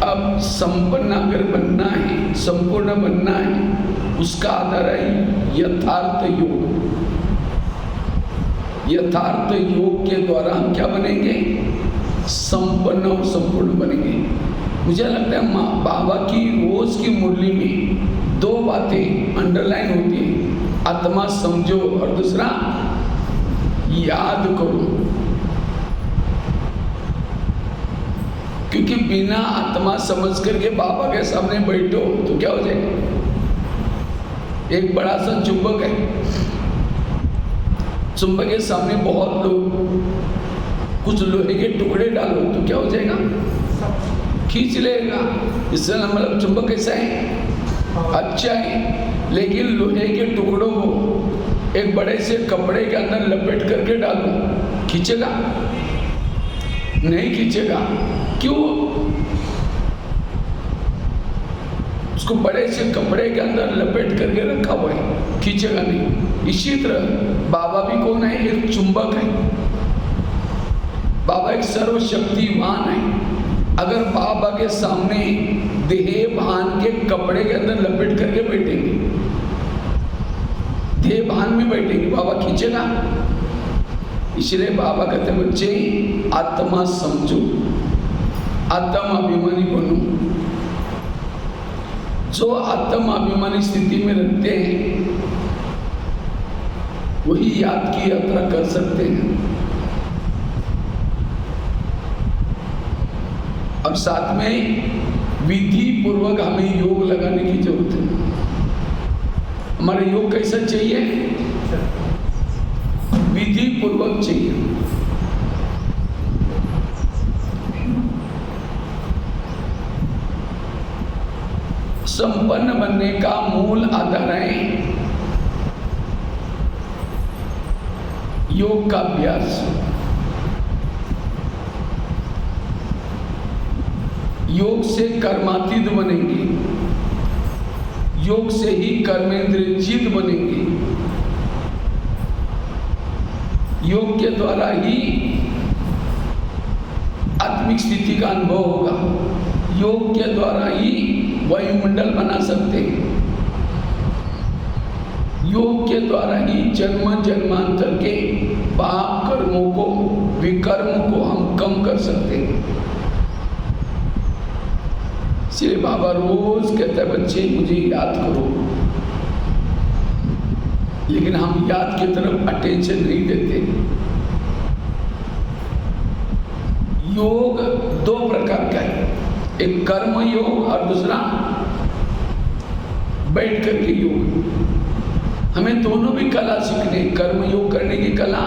अब संपन्न अगर बनना है, संपूर्ण बनना है, उसका आधार है यथार्थ योग। यथार्थ योग के द्वारा हम क्या बनेंगे? संपन्न और संपूर्ण बनेंगे। मुझे लगता है बाबा की रोज की मुरली में दो बातें अंडरलाइन होती है, आत्मा समझो और दूसरा याद करो। क्योंकि बिना आत्मा समझ करके बाबा के सामने बैठो तो क्या हो जाएगा? एक बड़ा सा चुंबक है, चुंबक के सामने बहुत लोग, कुछ लोहे के टुकड़े डालो तो क्या हो जाएगा? खींच लेगा। इससे मतलब चुंबक कैसा है? अच्छा है। लेकिन लोहे के टुकड़ों को एक बड़े से कपड़े के अंदर लपेट करके डालो, खींचेगा? नहीं खींचेगा। क्यों? उसको बड़े से कपड़े के अंदर लपेट करके रखा हुआ है, खींचेगा नहीं। इसी तरह बाबा भी कौन है? एक चुंबक है। बाबा एक सर्वशक्तिवान है। अगर बाबा के सामने देह भान के कपड़े के अंदर लपेट करके बैठेंगे, देह भान में बैठेंगे, बाबा खींचेगा? इसलिए बाबा कहते हैं बच्चे आत्मा समझो, आत्म अभिमानी बनो। जो आत्म अभिमानी स्थिति में रहते हैं वही याद की यात्रा कर सकते हैं। अब साथ में विधि पूर्वक हमें योग लगाने की जरूरत है। हमारा योग कैसा चाहिए? विधि पूर्वक चाहिए। संपन्न बनने का मूल आधार है योग का अभ्यास। योग से कर्मातीत बनेंगे, योग से ही कर्मेंद्रियजित बनेंगे, योग के द्वारा ही आत्मिक स्थिति का अनुभव होगा, योग के द्वारा ही वायुमंडल बना सकते हैं, योग के द्वारा ही जन्म जन्मांतर के पाप कर्मों को, विकर्म को हम कम कर सकते हैं। इसलिए बाबा रोज कहते हैं बच्चे मुझे याद करो, लेकिन हम याद की तरफ अटेंशन नहीं देते। योग दो प्रकार का है, एक कर्म योग और दूसरा बैठ करके योग। हमें दोनों भी कला सीखने, कर्म योग करने की कला,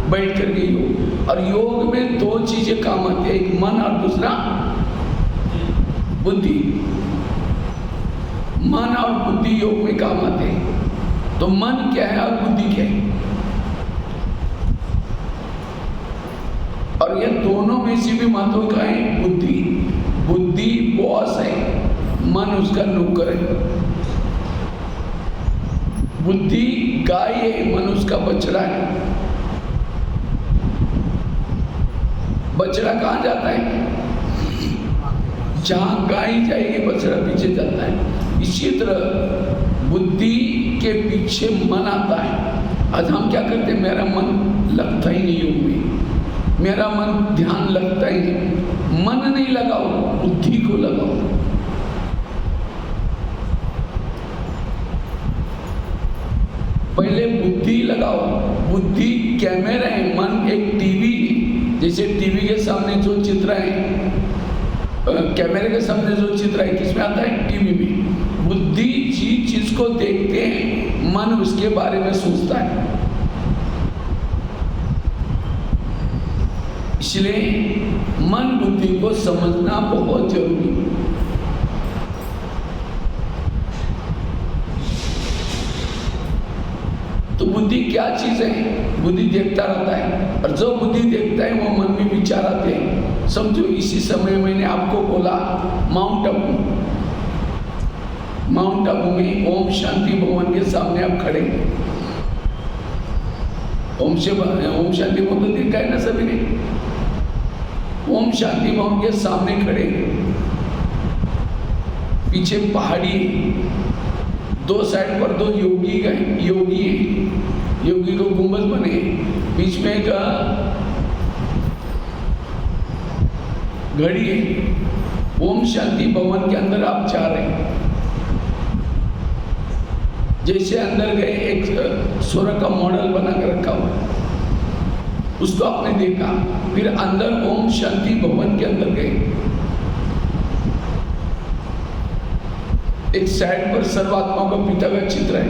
बैठ करके योग। और योग में दो चीजें काम आती है, एक मन और दूसरा बुद्धि। मन और बुद्धि योग में काम आते हैं। तो मन क्या है और बुद्धि क्या है? और ये दोनों में से भी महत्व का है बुद्धि। बुद्धि बॉस है, मन उसका नौकर है। बुद्धि गाय है, मन उसका बछड़ा है। बछड़ा कहाँ जाता है? जहां गाय जाएगी बछड़ा पीछे जाता है। इसी तरह बुद्धि के पीछे मन आता है। आज हम क्या करते हैं? मेरा मन लगता ही नहीं योग में, मेरा मन ध्यान लगता ही नहीं। मन नहीं लगाओ, बुद्धि को लगाओ। पहले बुद्धि लगाओ। बुद्धि कैमरा है, मन एक टीवी है। जैसे टीवी के सामने जो चित्र है, कैमरे के सामने जो चित्र है किसमें आता है? टीवी में। बुद्धि जिस चीज को देखते हैं, मन उसके बारे में सोचता है। इसलिए मन बुद्धि को समझना बहुत जरूरी है। तो बुद्धि क्या चीज है? बुद्धि देखता रहता है, और जो बुद्धि देखता है वो मन में विचार आते हैं। समझो इसी समय मैंने आपको बोला माउंट आबू में ओम शांति भवन के सामने आप खड़े। ओम शांति भवन तो देखा है ना सभी ने? ओम शांति भवन के सामने खड़े। पीछे पहाड़ी, दो साइड पर दो योगी को गुंबद बने, बीच में एक घड़ी है। ओम शांति भवन के अंदर आप जा रहे हैं। जैसे अंदर गए, एक स्वर्ग का मॉडल बना कर रखा हुआ है, उसको आपने देखा। फिर अंदर ओम शांति भवन के अंदर गए। एक साइड पर सर्वात्मा का पिता का चित्र है,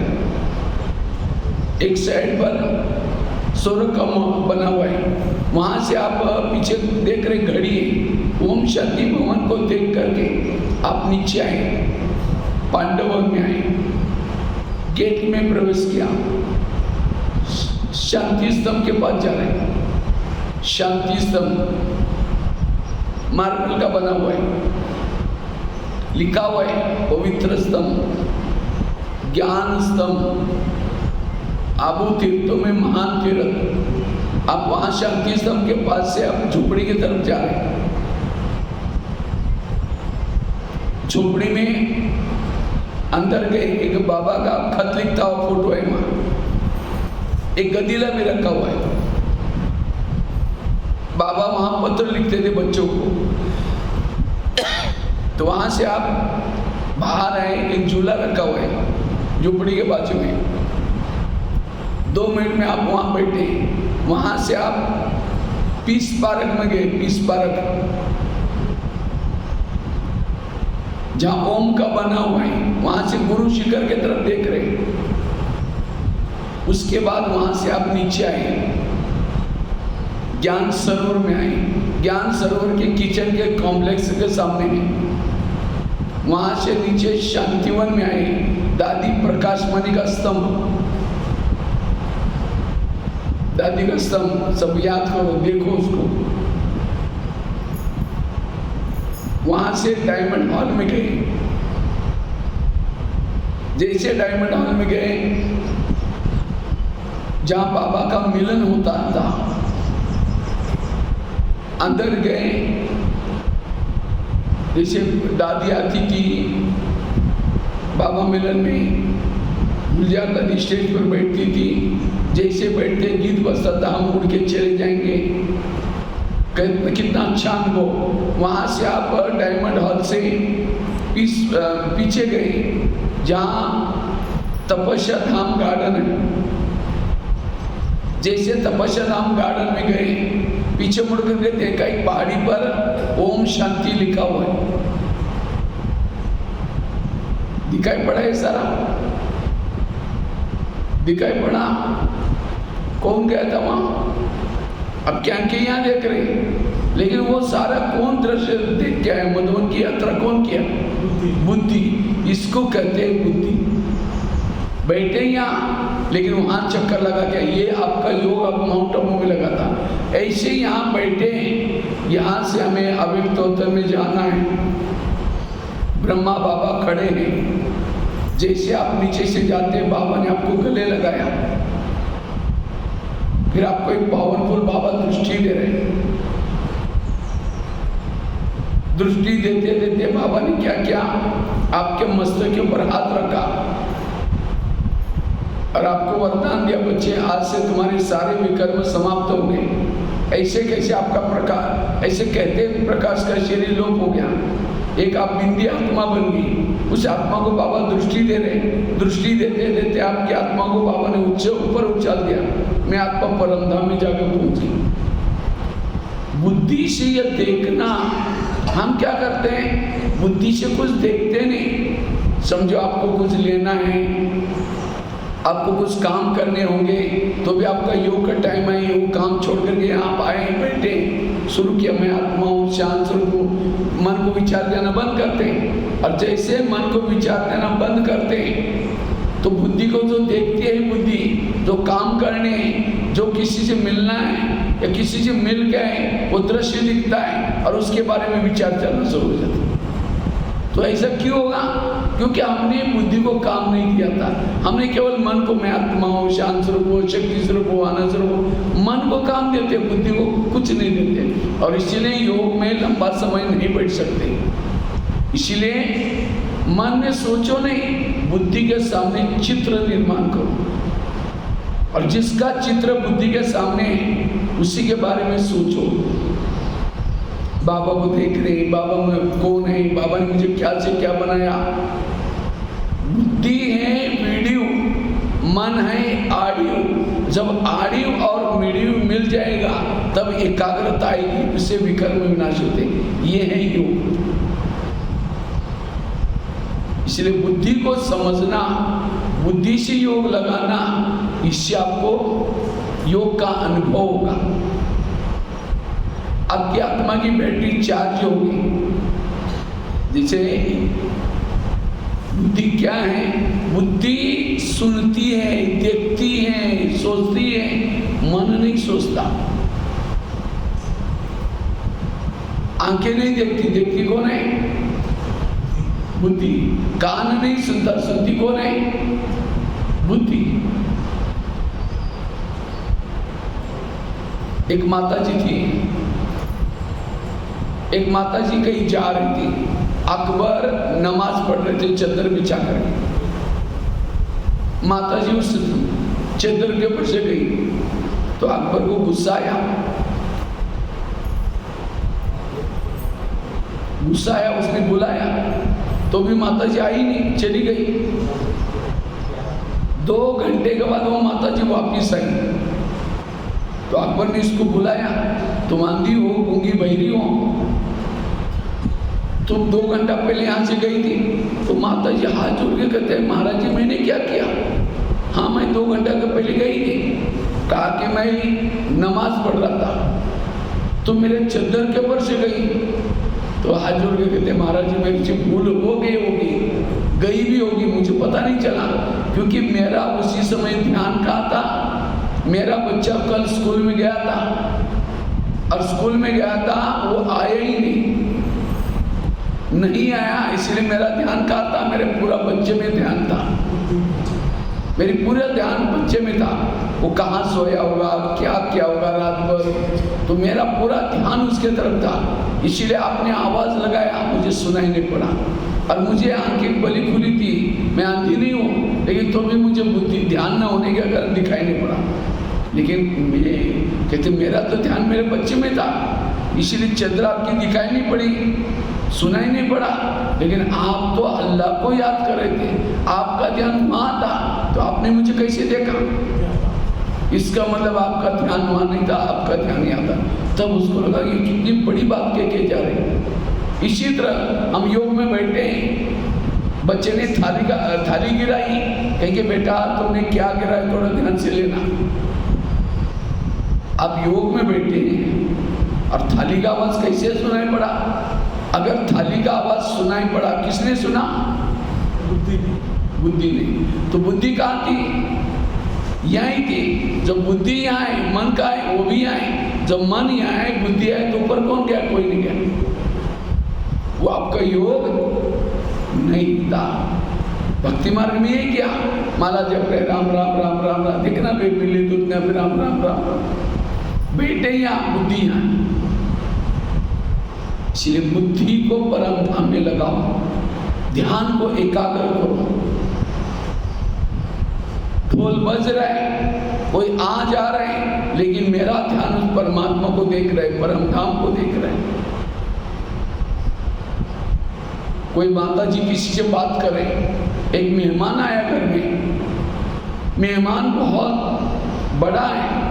एक साइड पर स्वर्ग का बना हुआ है। वहां से आप पीछे देख रहे घड़ी है। ओम शांति भवन को देख करके आप नीचे आए, पांडवन में आए, गेट में प्रवेश किया, शांति स्तंभ के पास जा रहे हैं। शांति स्तंभ मार्बल का बना हुआ है, लिखा हुआ है पवित्र स्तंभ, ज्ञान स्तंभ, आबू तीर्थों में महान तीर्थ। आप वहां शांति स्तंभ के पास से आप झोपड़ी की तरफ जा रहे हैं। झोपड़ी में अंदर गए, एक बाबा का खत लिखता हुआ फोटो है वहां, एक गदीला भी रखा हुआ है। बाबा वहां पत्र लिखते थे बच्चों को। तो वहां से आप बाहर आए, एक झूला रखा हुआ है झोपड़ी के बाजू में। 2 मिनट में आप वहां बैठे। वहां से आप पीस पार्क में गए, पीस पार्क जहां ओम का बना हुआ है। वहां से गुरु शिखर की तरफ देख रहे। उसके बाद वहां से आप नीचे आए, ज्ञान सरोवर में आए। ज्ञान सरोवर के किचन के कॉम्प्लेक्स के सामने में, वहां से नीचे शांतिवन में आए। दादी प्रकाशमणि का स्तंभ, दादी का स्तंभ सब याद करो, देखो उसको। वहां से डायमंड हॉल में गए। जैसे डायमंड हॉल में गए, जहां बाबा का मिलन होता था, अंदर गए। जैसे दादी आती थी बाबा मिलन में, गुलजार दादी स्टेज पर बैठती थी। जैसे बैठते गीत बजता था, हम उड़ के चले जाएंगे। कितना अच्छा अनुभव। वहां से आप डायमंड हॉल से पीछे गए, जहाँ तपस्या धाम गार्डन है। जैसे तपस्या धाम गार्डन में गए, पीछे मुड़ करके देखा एक पहाड़ी पर ओम शांति लिखा हुआ है। दिखाई पड़ा है सारा, दिखाई पड़ा। कौन गया था वहां? अब क्या यहाँ देख रहे, लेकिन वो सारा कौन दृश्य देख के आया? मधुबन की यात्रा कौन किया? बुद्धि। इसको कहते हैं बुद्धि। बैठे यहाँ, लेकिन वहां चक्कर लगा क्या? ये आपका योग अब माउंट आबू में लगा था। ऐसे यहाँ बैठे, यहाँ से हमें अव्यक्त में जाना है। ब्रह्मा बाबा खड़े हैं। जैसे आप नीचे से जाते, बाबा ने आपको गले लगाया। फिर आपको एक पावरफुल बाबा दृष्टि दे रहे हैं। दृष्टि देते देते बाबा ने क्या किया? आपके मस्तक के ऊपर हाथ रखा और आपको वरदान दिया, बच्चे आज से तुम्हारे सारे विकर्म समाप्त हो गए। ऐसे कैसे आपका प्रकाश, ऐसे कहते प्रकाश का शरीर लोप हो गया। एक आप बिंदी आत्मा बन गई। उस आत्मा को बाबा दृष्टि दे रहे। दृष्टि देते देते आपकी आत्मा को बाबा ने ऊपर उछाल दिया। मैं आत्मा परमधाम में जाकर पहुंची। बुद्धि से यह देखना, हम क्या करते हैं? बुद्धि से कुछ देखते नहीं। समझो आपको कुछ लेना है, आपको कुछ काम करने होंगे, तो भी आपका योग का टाइम है, वो काम छोड़ करके आप आए, बैठे, शुरू किया मैं आत्मा हूँ, शांत स्वरूप हूँ, मन को विचार देना बंद करते हैं। और जैसे मन को विचार देना बंद करते हैं, तो बुद्धि को जो देखती है, बुद्धि जो काम करने हैं, जो किसी से मिलना है या किसी से मिल गए, वो दृश्य दिखता है और उसके बारे में विचार चलना शुरू हो जाता है। तो ऐसा क्यों होगा? क्योंकि हमने बुद्धि को काम नहीं दिया था। हमने केवल मन को मैं आत्मा हूँ, शांत स्वरूप हो, शक्ति स्वरूप हो, आनंद स्वरूप हो, मन को काम देते, बुद्धि को कुछ नहीं देते। और इसीलिए योग में लंबा समय नहीं बैठ सकते। इसीलिए मन में सोचो नहीं, बुद्धि के सामने चित्र निर्माण करो, और जिसका चित्र बुद्धि के सामने है उसी के बारे में सोचो। बाबा को देख रहे, बाबा में कौन है, बाबा ने मुझे क्या से क्या बनाया। बुद्धि है वीडियो, मन है ऑडियो। जब ऑडियो और वीडियो मिल जाएगा तब एकाग्रता आएगी, उससे विकर्म विनाश होते। ये है योग। इसलिए बुद्धि को समझना, बुद्धि से योग लगाना, इससे आपको योग का अनुभव होगा। आपकी आत्मा की बैटरी चार्ज होगी। जैसे बुद्धि क्या है? बुद्धि सुनती है, देखती है, सोचती है, मन नहीं सोचता। आंखें नहीं देखती, देखती कौन है? बुद्धि। कान नहीं सुनता, सुनती कौन है? बुद्धि। एक माता जी थी, एक माता जी कहीं जा रही थी। अकबर नमाज पढ़ रहे थे चादर बिछा कर। माता जी उस चादर के ऊपर से गई तो अकबर को गुस्सा आया। उसने बुलाया तो भी माता जी आई नहीं, चली गई। 2 घंटे के बाद वो माता जी वापिस आई तो अकबर ने इसको बुलाया, तुम अंधी हो, गूंगी बहरी हो, तुम 2 घंटा पहले यहाँ से गई थी। तो माता जी हाथ जोड़ के कहते हैं, महाराज जी मैंने क्या किया? हाँ, मैं 2 घंटा के पहले गई थी। कहा कि मैं नमाज पढ़ रहा था, तुम मेरे चद्दर के ऊपर से गई। तो हाथ जोड़ के कहते हैं, महाराज जी मेरी से भूल हो गई होगी, गई भी होगी, मुझे पता नहीं चला, क्योंकि मेरा उसी समय ध्यान कहाँ था। मेरा बच्चा कल स्कूल में गया था और स्कूल में गया था, वो आया ही नहीं आया, इसलिए मेरा ध्यान कहाँ था? मेरे पूरा बच्चे में ध्यान था, मेरी पूरा ध्यान बच्चे में था। वो कहाँ सोया होगा, क्या किया होगा रात भर, तो मेरा पूरा ध्यान उसके तरफ था। इसीलिए आपने आवाज लगाया, मुझे सुनाई नहीं पड़ा, और मुझे आंखें बली खुली थी, मैं अंधी नहीं हूँ, लेकिन तो भी मुझे बुद्धि ध्यान न होने के कारण दिखाई नहीं पड़ा। लेकिन ये कहते मेरा तो ध्यान मेरे बच्चे में था, इसीलिए चंद्र आपकी दिखाई नहीं पड़ी, सुनाई नहीं पड़ा। लेकिन आप तो अल्लाह को याद कर रहे थे, आपका ध्यान वहाँ था, तो आपने मुझे कैसे देखा? इसका मतलब आपका ध्यान वहाँ नहीं था, आपका ध्यान यहाँ था। तब उसको लगा कि कितनी बड़ी बात कह जा रहे हैं। इसी तरह हम योग में बैठे हैं, बच्चे ने थाली गिराई, कहेंगे बेटा तुमने क्या गिराया, थोड़ा ध्यान से लेना। आप योग में बैठे हैं और थाली का आवाज कैसे सुनाई पड़ा? अगर थाली का आवाज सुनाई पड़ा, किसने सुना? बुद्धि ने। तो बुद्धि कहाँ थी? यहीं थी। जब बुद्धि यहाँ है, मन का है, वो भी यहाँ है। जब मन यहाँ है, बुद्धि है, तो ऊपर कौन गया? कोई नहीं गया। वो आपका योग नहीं था। भक्ति मार्ग में ये क्या? माला जप रहे, राम राम राम राम राम, देखना मिले दूध में राम राम राम राम, बेटे यहाँ, बुद्धि यहाँ। इसलिए बुद्धि को परम धाम में लगाओ, ध्यान को एकाग्र करो। ढोल बज रहा है, कोई आ जा रहे हैं, लेकिन मेरा ध्यान उस परमात्मा को देख रहे, परम धाम को देख रहे। कोई माता जी किसी से बात करे, एक मेहमान आया घर में, मेहमान बहुत बड़ा है,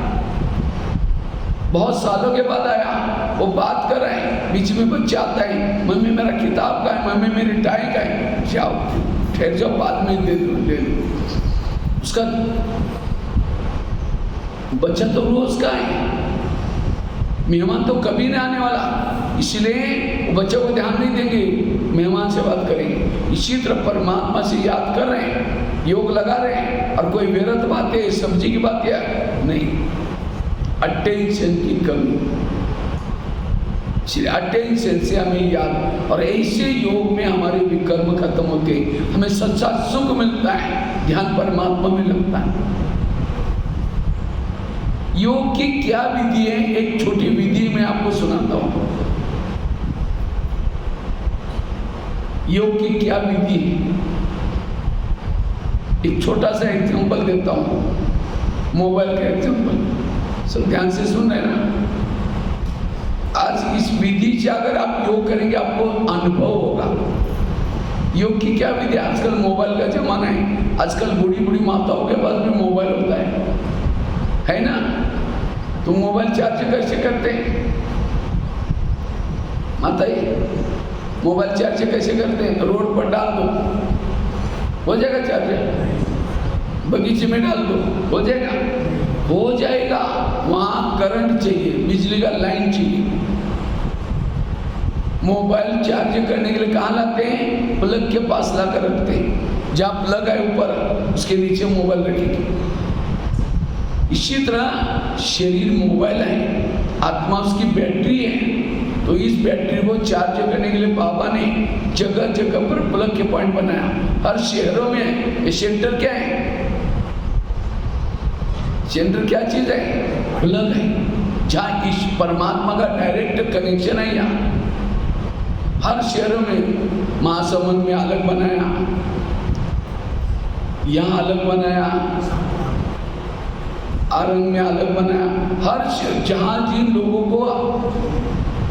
बहुत सालों के बाद आया, वो बात कर रहे हैं, बीच में बच्चा आता है, मम्मी मेरा किताब का है, मम्मी मेरी टाई का है, जाओ ठहर जाओ, बाद में दे दो। उसका बच्चा तो रोज का है, मेहमान तो कभी नहीं आने वाला, इसलिए वो बच्चों को ध्यान नहीं देंगे, मेहमान से बात करेंगे। इसी तरह परमात्मा से याद कर रहे हैं, योग लगा रहे हैं, और कोई व्यर्थ बातें, सब्जी की बात या नहीं, अटेंशन की कमी। इसलिए अटेंशन से हमें याद, और ऐसे योग में हमारे विकर्म खत्म होते हैं, हमें सच्चा सुख मिलता है, ध्यान परमात्मा में लगता है। योग की क्या विधि है? एक छोटी विधि मैं आपको सुनाता हूं। योग की क्या विधि है। एक छोटा सा एग्जांपल देता हूँ, मोबाइल का एग्जांपल। सब ध्यान से सुन रहे ना। आज इस विधि से अगर आप योग करेंगे आपको अनुभव होगा। योग की क्या विधि? आजकल मोबाइल का जमाना है। आजकल बूढ़ी बूढ़ी माताओं के पास भी मोबाइल होता है ना? तो मोबाइल चार्ज कैसे करते हैं माता जी? मोबाइल चार्ज कैसे करते हैं? रोड पर डाल दो, हो जाएगा चार्जर। बगीचे में डाल दो, हो जाएगा? हो जाएगा। वहाँ करंट चाहिए, बिजली का लाइन चाहिए। मोबाइल चार्ज करने के लिए कहाँ लाते हैं? प्लग के पास ला कर रखते हैं। जहाँ प्लग है ऊपर, उसके नीचे मोबाइल रखेंगे। इसी तरह शरीर मोबाइल है, आत्मा उसकी बैटरी है। तो इस बैटरी को चार्ज करने के लिए बाबा ने जगह जगह पर प्लग के पॉइंट बनाया। हर शहरों में ये सेंटर क्या है? सेंटर क्या चीज है? प्लग है, जहाँ इस परमात्मा का डायरेक्ट कनेक्शन है। यहाँ हर शहरों में, महासमुंद में अलग बनाया, यहाँ अलग बनाया, आरंग में अलग बनाया। हर शहर जहाँ जिन लोगों को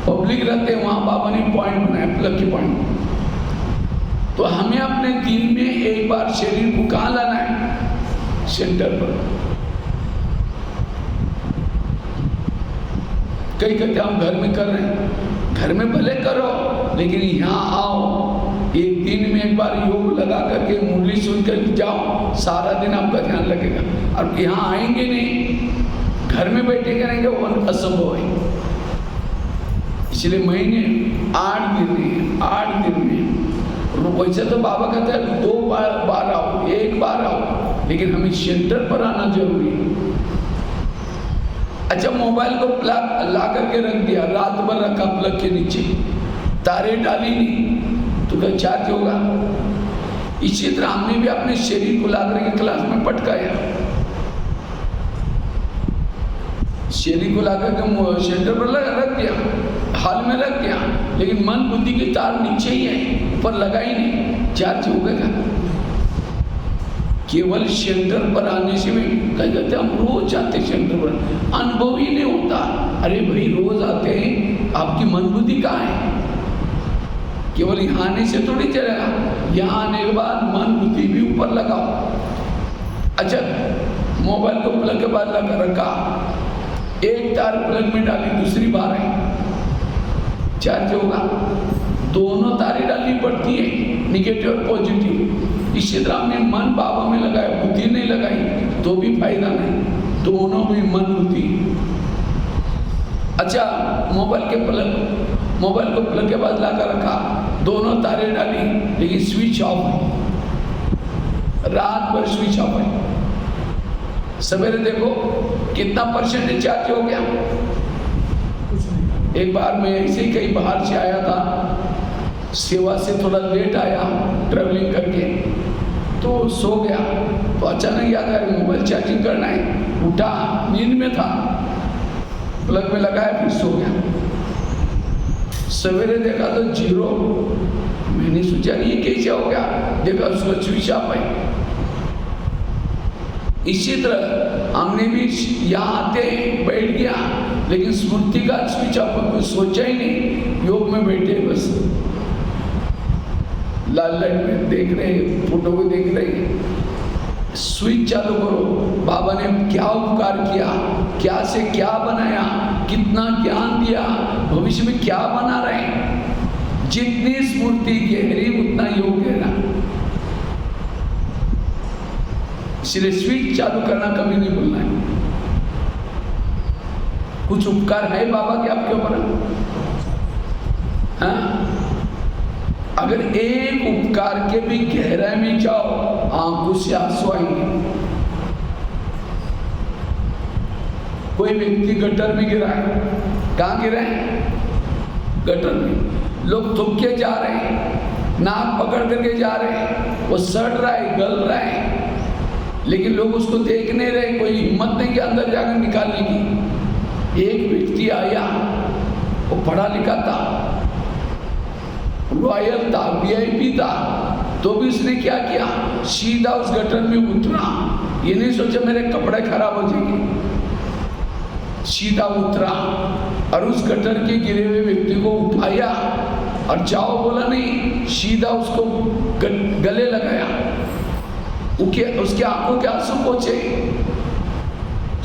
पब्लिक रहते हैं वहाँ बाबा ने पॉइंट बनाया, प्लग के पॉइंट। तो हमें अपने दिन में एक बार शरीर को कहाँ लाना है? सेंटर पर। कई कहते हम घर में कर रहे हैं, घर में भले करो, लेकिन यहाँ आओ, एक दिन में एक बार योग लगा करके मुरली सुनकर जाओ, सारा दिन आपका ध्यान लगेगा। और यहाँ आएंगे नहीं, घर में बैठे करेंगे, वो असंभव है। इसलिए महीने 8 दिन में 8 दिन में वैसे तो बाबा कहते हैं 2 बार आओ, 1 बार आओ, लेकिन हमें सेंटर पर आना जरूरी है। अच्छा, मोबाइल को प्लग ला करके रख दिया, रात भर रखा प्लग के नीचे, तारे डाली नहीं, तो क्या चार्ज होगा? इसी तरह हमने भी अपने शरीर को ला करके क्लास में पटकाया, शरीर को ला करके सेंटर पर रख दिया, हाल में रख दिया, लेकिन मन बुद्धि की तार नीचे ही है, ऊपर लगा ही नहीं, चार्ज होगा? केवल सेंटर पर आने से भी कहीं कहते हम रोज आते सेंटर पर, अनुभव ही नहीं होता। अरे भाई रोज आते हैं, आपकी मन बुद्धि कहाँ है? केवल यहाँ आने से थोड़ी चलेगा, यहाँ आने के बाद मन बुद्धि भी ऊपर लगाओ। अच्छा, मोबाइल को प्लग के बाद लगा रखा, एक तार प्लग में डाली, दूसरी बार है, चार्ज होगा? दोनों तारें डालनी पड़ती है, निगेटिव और पॉजिटिव। इसी तरह हमने मन बाबा में लगाया, बुद्धि नहीं लगाई तो भी फायदा नहीं, दोनों भी मन बुद्धि। अच्छा, मोबाइल को प्लग के बाद लगा रखा, दोनों तारें डाली, लेकिन स्विच ऑफ है, रात भर स्विच ऑफ है। सवेरे देखो कितना % चार्ज हो गया। एक बार मैं ऐसे ही कहीं बाहर से आया था, सेवा से थोड़ा लेट आया ट्रैवलिंग करके, तो सो गया। तो अचानक याद आया मोबाइल चार्जिंग करना है, उठा, नींद में था, प्लग में लगाया, फिर सो गया। सवेरे देखा तो 0। मैंने सोचा ये कैसे हो गया, देखा उसका स्विच ऑफ है। इसी तरह हमने भी यहाँ आते बैठ गया, लेकिन स्मृति का स्विच ऑफ, कुछ सोचा ही नहीं, योग में बैठे बस लाल लाइट में देख रहे, फोटो को देख रहे। स्विच चालू करो, बाबा ने क्या उपकार किया, क्या से क्या बनाया, कितना ज्ञान दिया, भविष्य में क्या बना रहे। जितनी स्मृति गहरी उतना योग गहरा। इसलिए स्विच चालू करना कभी नहीं भूलना है। कुछ उपकार है बाबा के आपके ऊपर? हाँ, अगर एक उपकार के भी गहराई में जाओ, आंखों से आंसू आएंगे। कोई व्यक्ति गटर में गिरा है, कहाँ गिरा है? गटर में। लोग थूक के जा रहे हैं, नाक पकड़ करके जा रहे हैं, वो सड़ रहा है, गल रहा है, लेकिन लोग उसको देख नहीं रहे, कोई हिम्मत नहीं कि अंदर जाकर निकालने की। एक व्यक्ति आया, वो पढ़ा लिखा था, रॉयल था, VIP था, तो भी उसने क्या किया, सीधा उस गटर में उतरा। ये नहीं सोचा मेरे कपड़े खराब हो जाएंगे, सीधा उतरा और उस गटर के गिरे हुए व्यक्ति को उठाया और जाओ बोला नहीं, सीधा उसको गले लगाया। उसके आंखों के आंसू पहुंचे,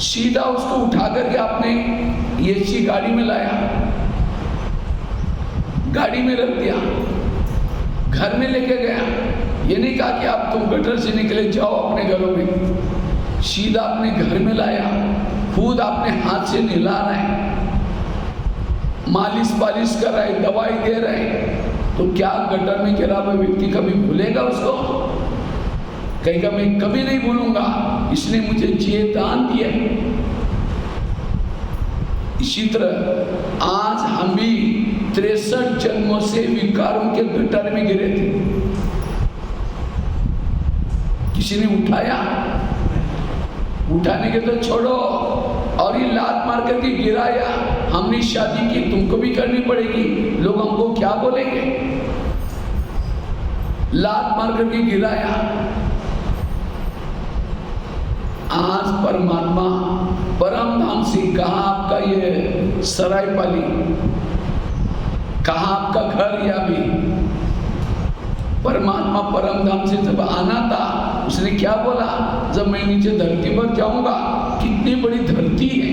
सीधा उसको उठा करके आपने AC गाड़ी में लाया, गाड़ी में रख दिया, घर में लेके गया। ये नहीं कहा कि आप तुम गटर से निकले जाओ अपने घरों में, सीधा अपने घर में लाया, खुद अपने हाथ से नहला रहे, मालिश पालिश कर रहे, दवाई दे रहे। तो क्या गटर में गिरा हुआ व्यक्ति कभी भूलेगा उसको? कहेगा मैं कभी नहीं भूलूंगा, इसने मुझे जिए दान दिया। इसी तरह आज हम भी 63 जन्मों से विकारों के गटर में गिरे थे, किसी ने उठाया? उठाने के तो छोड़ो, और ये लात मार करके गिराया। हमने शादी की, तुमको भी करनी पड़ेगी, लोग हमको क्या बोलेंगे? लात मार करके गिराया। आज परमात्मा परम धाम से, कहा आपका ये सरायपाली, कहा आपका घर, या भी परमात्मा परम धाम से जब आना था, उसने क्या बोला, जब मैं नीचे धरती पर जाऊंगा, कितनी बड़ी धरती है,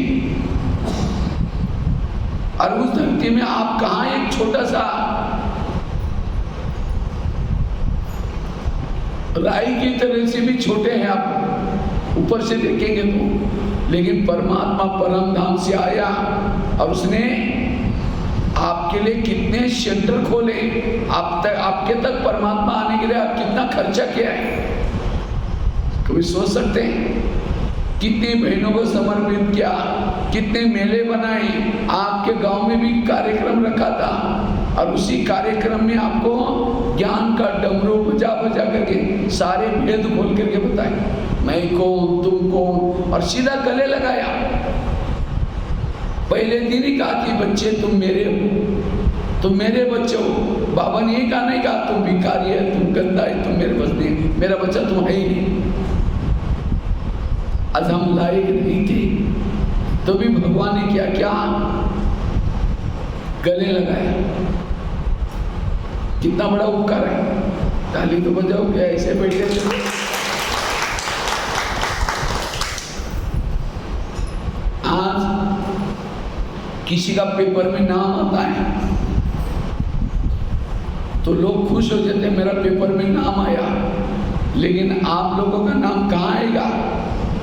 और उस धरती में आप कहां एक छोटा सा राई की तरह से भी छोटे हैं आप, ऊपर से देखेंगे तो। लेकिन परमात्मा परम धाम से आया और उसने आपके लिए कितने शेल्टर खोले, आपके तक परमात्मा आने के लिए आप कितना खर्चा किया है, कभी सोच सकते हैं? कितनी बहनों को समर्पित किया, कितने मेले बनाए, आपके गांव में भी कार्यक्रम रखा था, और उसी कार्यक्रम में आपको ज्ञान का डमरू बजा बजा करके सारे भेद खोल करके बताए, मैं कौन, तुम कौन, और सीधा गले लगाया। पहले दिन ही कहा कि बच्चे तुम मेरे हो, तुम मेरे बच्चे हो। बाबा ने ये कहा नहीं कहा तुम भिखारी है, तुम गंदा है, तुम मेरे बस नहीं, मेरा बच्चा तुम है ही नहीं। आज हम लायक नहीं थे, तो भी भगवान ने क्या क्या गले लगाया। कितना बड़ा उपकार है, ताली तो बजाओ, क्या ऐसे बैठे थे? आज किसी का पेपर में नाम आता है तो लोग खुश हो जाते हैं, मेरा पेपर में नाम आया, लेकिन आप लोगों का नाम कहाँ आएगा?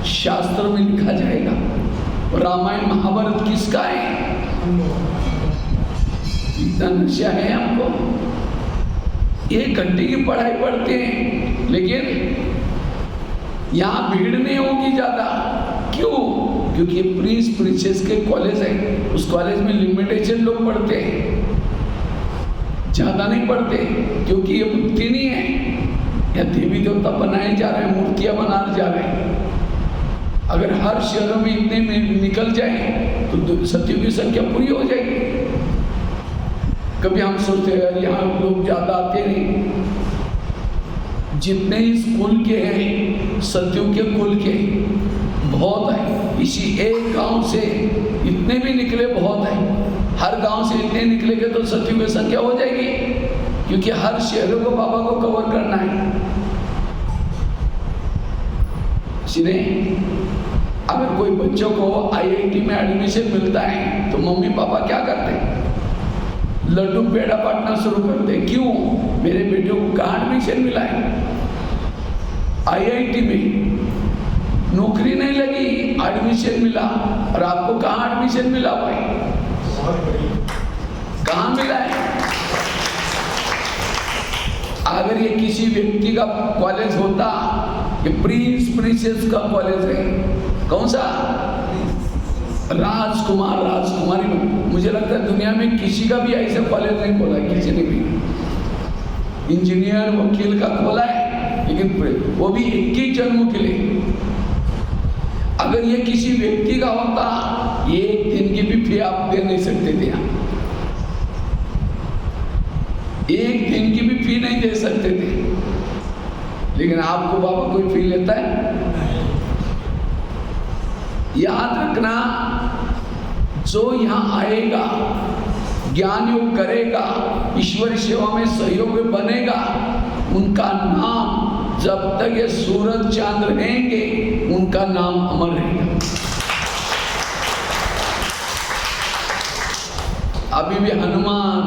शास्त्र में लिखा जाएगा। रामायण महाभारत किसका है? इतना नशा है हमको, 1 घंटे की पढ़ाई पढ़ते हैं, लेकिन यहाँ भीड़ नहीं होगी ज्यादा। क्यों? क्योंकि प्रिंस प्रिंसेस के कॉलेज है, उस कॉलेज में लिमिटेशन लोग पढ़ते हैं, ज्यादा नहीं पढ़ते, क्योंकि ये बुद्धि नहीं है, या देवी देवता बनाए जा रहे हैं, मूर्तियां बनाने जा रहे हैं। अगर हर शहरों में इतने में निकल जाए तो सत्यों की संख्या पूरी हो जाएगी। कभी हम सोचते हैं यहाँ लोग ज्यादा आते नहीं, जितने ही स्कूल के हैं सत्यों के कुल के बहुत है, इसी एक गांव से इतने भी निकले बहुत है। हर गांव से इतने निकलेंगे तो सत्यों की संख्या हो जाएगी, क्योंकि हर शहरों को बाबा को कवर करना है। इसलिए अगर कोई बच्चों को IIT में एडमिशन मिलता है तो मम्मी पापा क्या करते हैं? लड्डू पेड़ा बांटना शुरू करते हैं। क्यों? मेरे बेटे को कहाँ एडमिशन मिला है? IIT में। नौकरी नहीं लगी, एडमिशन मिला। और आपको कहाँ एडमिशन मिला भाई? कहाँ मिला है? अगर ये किसी व्यक्ति का कॉलेज होता, ये प्रिंस प्रिंसेस का कॉलेज है, कौन सा? राजकुमार राजकुमारी में। मुझे लगता है दुनिया में किसी का भी ऐसा कॉलेज नहीं खोला है, किसी ने भी। इंजीनियर वकील का खोला है, लेकिन वो भी 21 जन्मों के लिए। अगर ये किसी व्यक्ति का होता, एक दिन की भी फी आप दे नहीं सकते थे। एक दिन की भी फी नहीं दे सकते थे, लेकिन आपको बाबा कोई फी लेता है? याद रखना, जो यहाँ आएगा, ज्ञान योग करेगा, ईश्वरी सेवा में सहयोगी बनेगा, उनका नाम जब तक ये सूरज चांद रहेंगे उनका नाम अमर रहेगा। अभी भी हनुमान,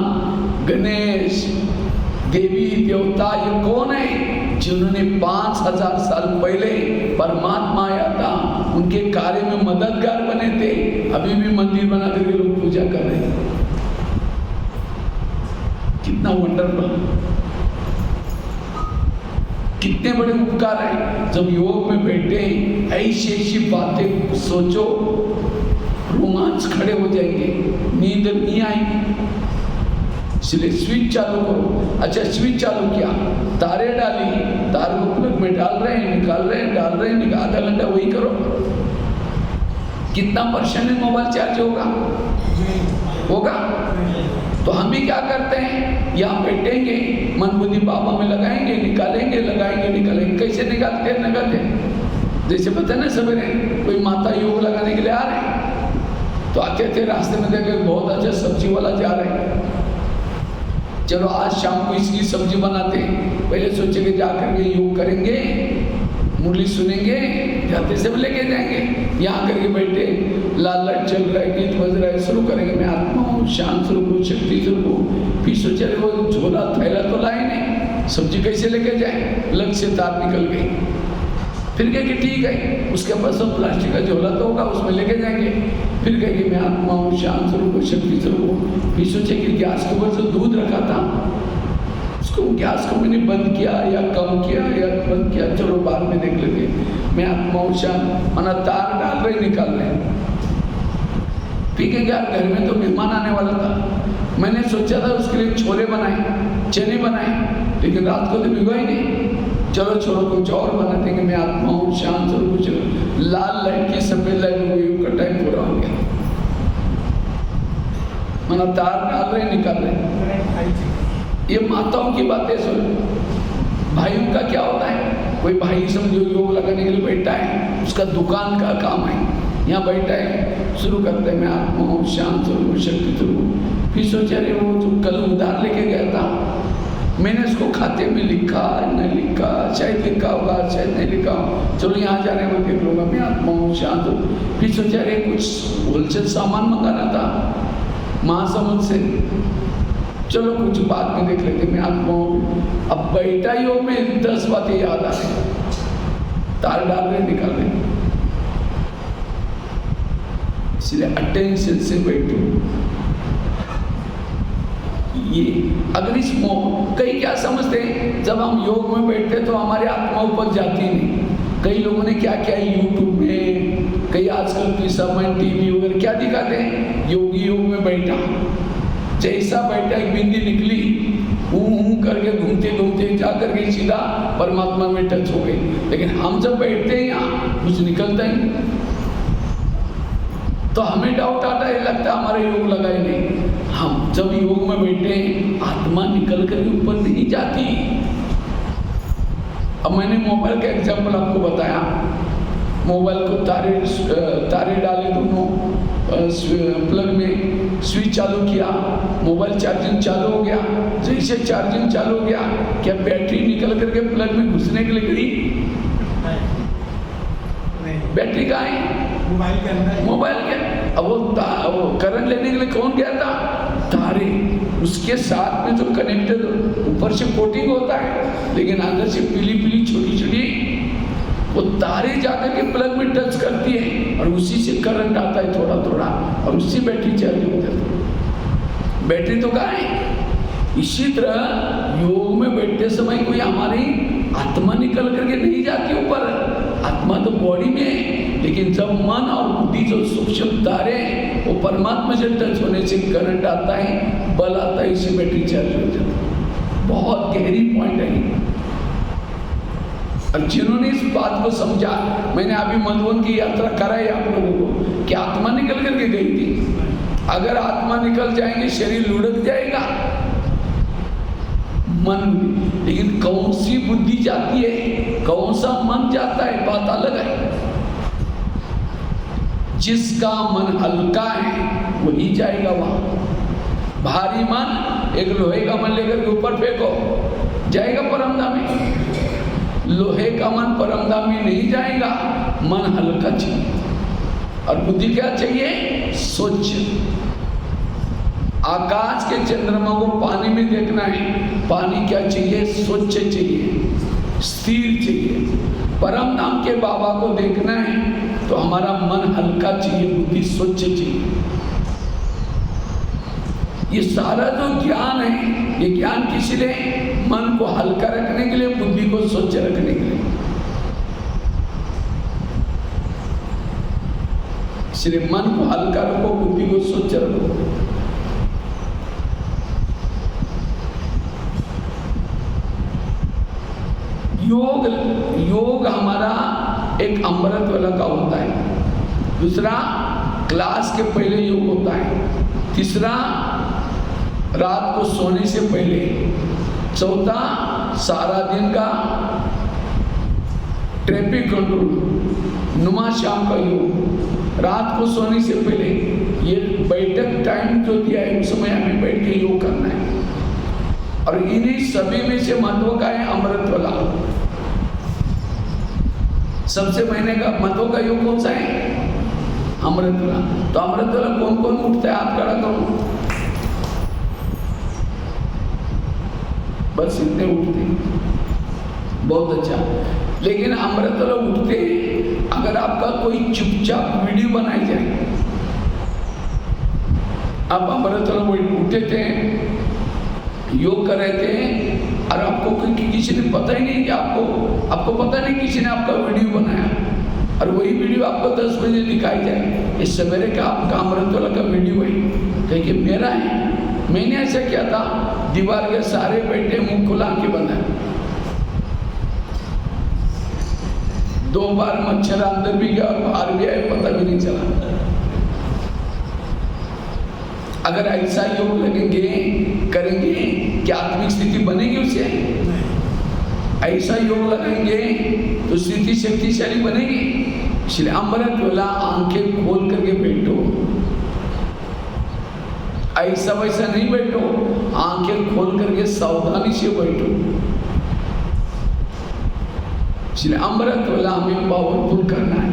गणेश, देवी देवता ये कौन है? जिन्होंने 5000 साल पहले परमात्मा आया था, उनके कार्य में मददगार बने थे। अभी भी मंदिर बना करके लोग पूजा कर रहे हैं। कितना वंडरफुल, कितने बड़े उपकार है। जब योग में बैठे ऐसी ऐसी बातें सोचो, रोमांच खड़े हो जाएंगे, नींद नहीं आएगी। इसलिए स्विच चालू करो। अच्छा, स्विच चालू किया, तारे डाली, तार को प्लग में डाल रहे हैं, निकाल रहे हैं, डाल रहे हैं, आधा घंटा वही करो। कितना % मोबाइल चार्ज होगा? तो हम भी क्या करते हैं, यहाँ बैठेंगे, मन बुद्धि बाबा में लगाएंगे, निकालेंगे, लगाएंगे, निकालेंगे। कैसे निकालते? जैसे पता ना, सवेरे कोई माता योग लगाने के लिए आ रहे हैं, तो आते थे रास्ते में देखे बहुत अच्छा सब्जी वाला जा रहे हैं, चलो आज शाम को इसकी सब्जी बनाते हैं। पहले सोचे कि जाकर के योग करेंगे, मुरली सुनेंगे, जाते सब लेके जाएंगे। यहाँ करके बैठे, लाल लाइट चल रहा है, गीत बज रहा है, शुरू करेंगे, मैं आत्मा हूँ, शांत स्वरूप हूँ, शक्ति स्वरूप हूँ। फिर सोचे वो झोला थैला तो लाए नहीं, सब्जी कैसे लेके जाए? लग से तार निकल गई। फिर कहे कि ठीक है, उसके पास सब प्लास्टिक का झोला तो होगा, उसमें लेके जाएंगे। फिर कहे कि मैं आत्मा हूँ, शांत स्वरूप हूँ, शक्ति स्वरूप हूँ। फिर सोचे कि गैस के ऊपर जो दूध रखा था, उसको गैस को मैंने बंद किया या कम किया या बंद किया, चलो बाद में देख लेंगे। मैं आत्मा हूँ, शांत, मना तार डाल रहे, निकाल रहे। ठीक है यार, घर में तो मेहमान आने वाला था, मैंने सोचा था उसके लिए छोले बनाए, चने बनाए, लेकिन रात को तो भिगो ही नहीं। चलो छोड़ो, कुछ और बना देंगे। मैं आत्मा हूँ, शांत स्वरूप हूँ। लाल लाइट की सफेद लाइट हो गई, का टाइम पूरा हो गया। मना तार डाल रहे, निकाल रहे। ये माताओं की बातें सुन। भाइयों का क्या होता है, कोई भाई समझो योग लगाने के लिए बैठा है, उसका दुकान का काम है, यहाँ बैठा है, शुरू करते हैं, मैं आत्मा हूँ, शांत स्वरूप हूँ, शक्ति स्वरूप हूँ। फिर सोचा रे वो जो कल उधार लेके गया था, मैंने उसको खाते में लिखा नहीं लिखा, शायद लिखा होगा, शायद नहीं लिखा हो, चलो यहाँ जाने में देख लूँगा, मैं आत्मा हूँ, शांत हूँ। फिर सोचा रे कुछ होलसेल सामान मंगाना था महासमुंद से, चलो कुछ बाद में देख लेते, मैं आत्मा हूँ। अब बैठा ही हो, में 10 बातें याद आ रही, तार डाल रहे, निकाल रहे। इसलिए अटेंशन से बैठो। ये अगर इस कई क्या समझते हैं, जब हम योग में बैठते तो हमारी आत्मा ऊपर जाती नहीं। कई लोगों ने क्या किया, यूट्यूब में, कई आजकल की समय टीवी वगैरह क्या दिखाते हैं, योगी योग में बैठा, जैसा बैठा एक बिंदी निकली, हूँ करके घूमते घूमते जा करके सीधा परमात्मा में टच हो गई। लेकिन हम जब बैठते हैं यहाँ, कुछ निकलता ही, तो हमें डाउट आता है, लगता है हमारा योग लगा ही नहीं। हम जब योग में बैठे, आत्मा निकल कर ऊपर नहीं जाती। अब मैंने मोबाइल का एग्जाम्पल आपको बताया, मोबाइल को तारे डाले दोनों, प्लग में स्विच चालू किया, मोबाइल चार्जिंग चालू हो गया। जैसे चार्जिंग चालू हो गया, क्या बैटरी निकल करके प्लग में घुसने के लिए गई? बैटरी कहाँ है? मोबाइल के अंदर। मोबाइल के अब वो करंट लेने के लिए कौन गया था? तारे। उसके साथ में जो कनेक्टर ऊपर से कोटिंग होता है, लेकिन अंदर से पीली पीली छोटी छोटी वो तारे जाकर के प्लग में टच करती है और उसी से करंट आता है थोड़ा थोड़ा, और उससे बैटरी चार्ज हो जाती है। बैटरी तो कहाँ है? इसी तरह योग में बैठते समय कोई हमारी आत्मा निकल करके नहीं जाती ऊपर, आत्मा तो बॉडी में है, लेकिन जब मन और बुद्धि जो सूक्ष्म तारे वो परमात्मा से टच होने से करंट आता है, बल आता है, इससे बैटरी चार्ज हो जाती है। बहुत गहरी पॉइंट है। और जिन्होंने इस बात को समझा, मैंने अभी मधुबन की यात्रा कराई आप लोगों को कि आत्मा निकल करके गई थी। अगर आत्मा निकल जाएंगे, शरीर लुढ़क जाएगा, मन, लेकिन कौन सी बुद्धि जाती है, कौन सा मन जाता है, बात अलग है। जिसका मन हल्का है वही जाएगा वहां। भारी मन, एक लोहे का मन लेकर के ऊपर फेंको, जाएगा परमधाम में? लोहे का मन परमधाम में नहीं जाएगा, मन हल्का चाहिए। और बुद्धि क्या चाहिए? स्वच्छ। आकाश के चंद्रमा को पानी में देखना है, पानी क्या चाहिए? स्वच्छ चाहिए, स्थिर चाहिए। परम धाम के बाबा को देखना है तो हमारा मन हल्का चाहिए, बुद्धि स्वच्छ चाहिए। ये सारा जो ज्ञान है, ये ज्ञान किस लिए? मन को हल्का रखने के लिए, बुद्धि को स्वच्छ रखने के लिए। इसलिए मन को हल्का रखो, बुद्धि को स्वच्छ रखो। योग हमारा एक अमृत वाला का होता है। दूसरा, क्लास के पहले योग होता है। तीसरा, रात को सोने से पहले। चौथा, सारा दिन का ट्रैफिक कंट्रोल, नुमा शाम का योग। रात को सोने से पहले ये बैठक टाइम जो दिया है, उस समय हमें बैठ के योग करना है। और इन्हीं सभी में से महत्व का है अमृत वाला। सबसे महीने का महत्व का योग कौन सा है? अमृत वाला। तो अमृत वाला कौन कौन उठता है? आप खड़ा करो, बस इतने उठते, बहुत अच्छा। लेकिन अमृत वाला उठते, अगर आपका कोई चुपचाप वीडियो बनाई जाए, आप अमृत वाला उठे थे, योग कर रहे थे, और आपको किसी ने पता ही नहीं कि आपको पता नहीं किसी ने आपका वीडियो बनाया, और वही वीडियो आपको 10 बजे दिखाई जाए, इस सवेरे का आपका अमृत वाला का वीडियो है, कहीं मेरा है। मैंने ऐसा किया था, दीवार के सारे बैठे, मुंह खुला के बंदा, 2 बार मच्छर अंदर भी गया और बाहर भी आया, पता भी नहीं चला। अगर ऐसा योग लगेंगे, करेंगे, क्या आत्मिक स्थिति बनेगी उसे? ऐसा योग लगाएंगे तो स्थिति शक्तिशाली बनेगी। इसलिए अमृत वाला आंखें खोल करके बैठो, ऐसा वैसा नहीं बैठो, आंखें खोल करके सावधानी से बैठो। इसलिए अमृत वाला हमें पावरफुल करना है।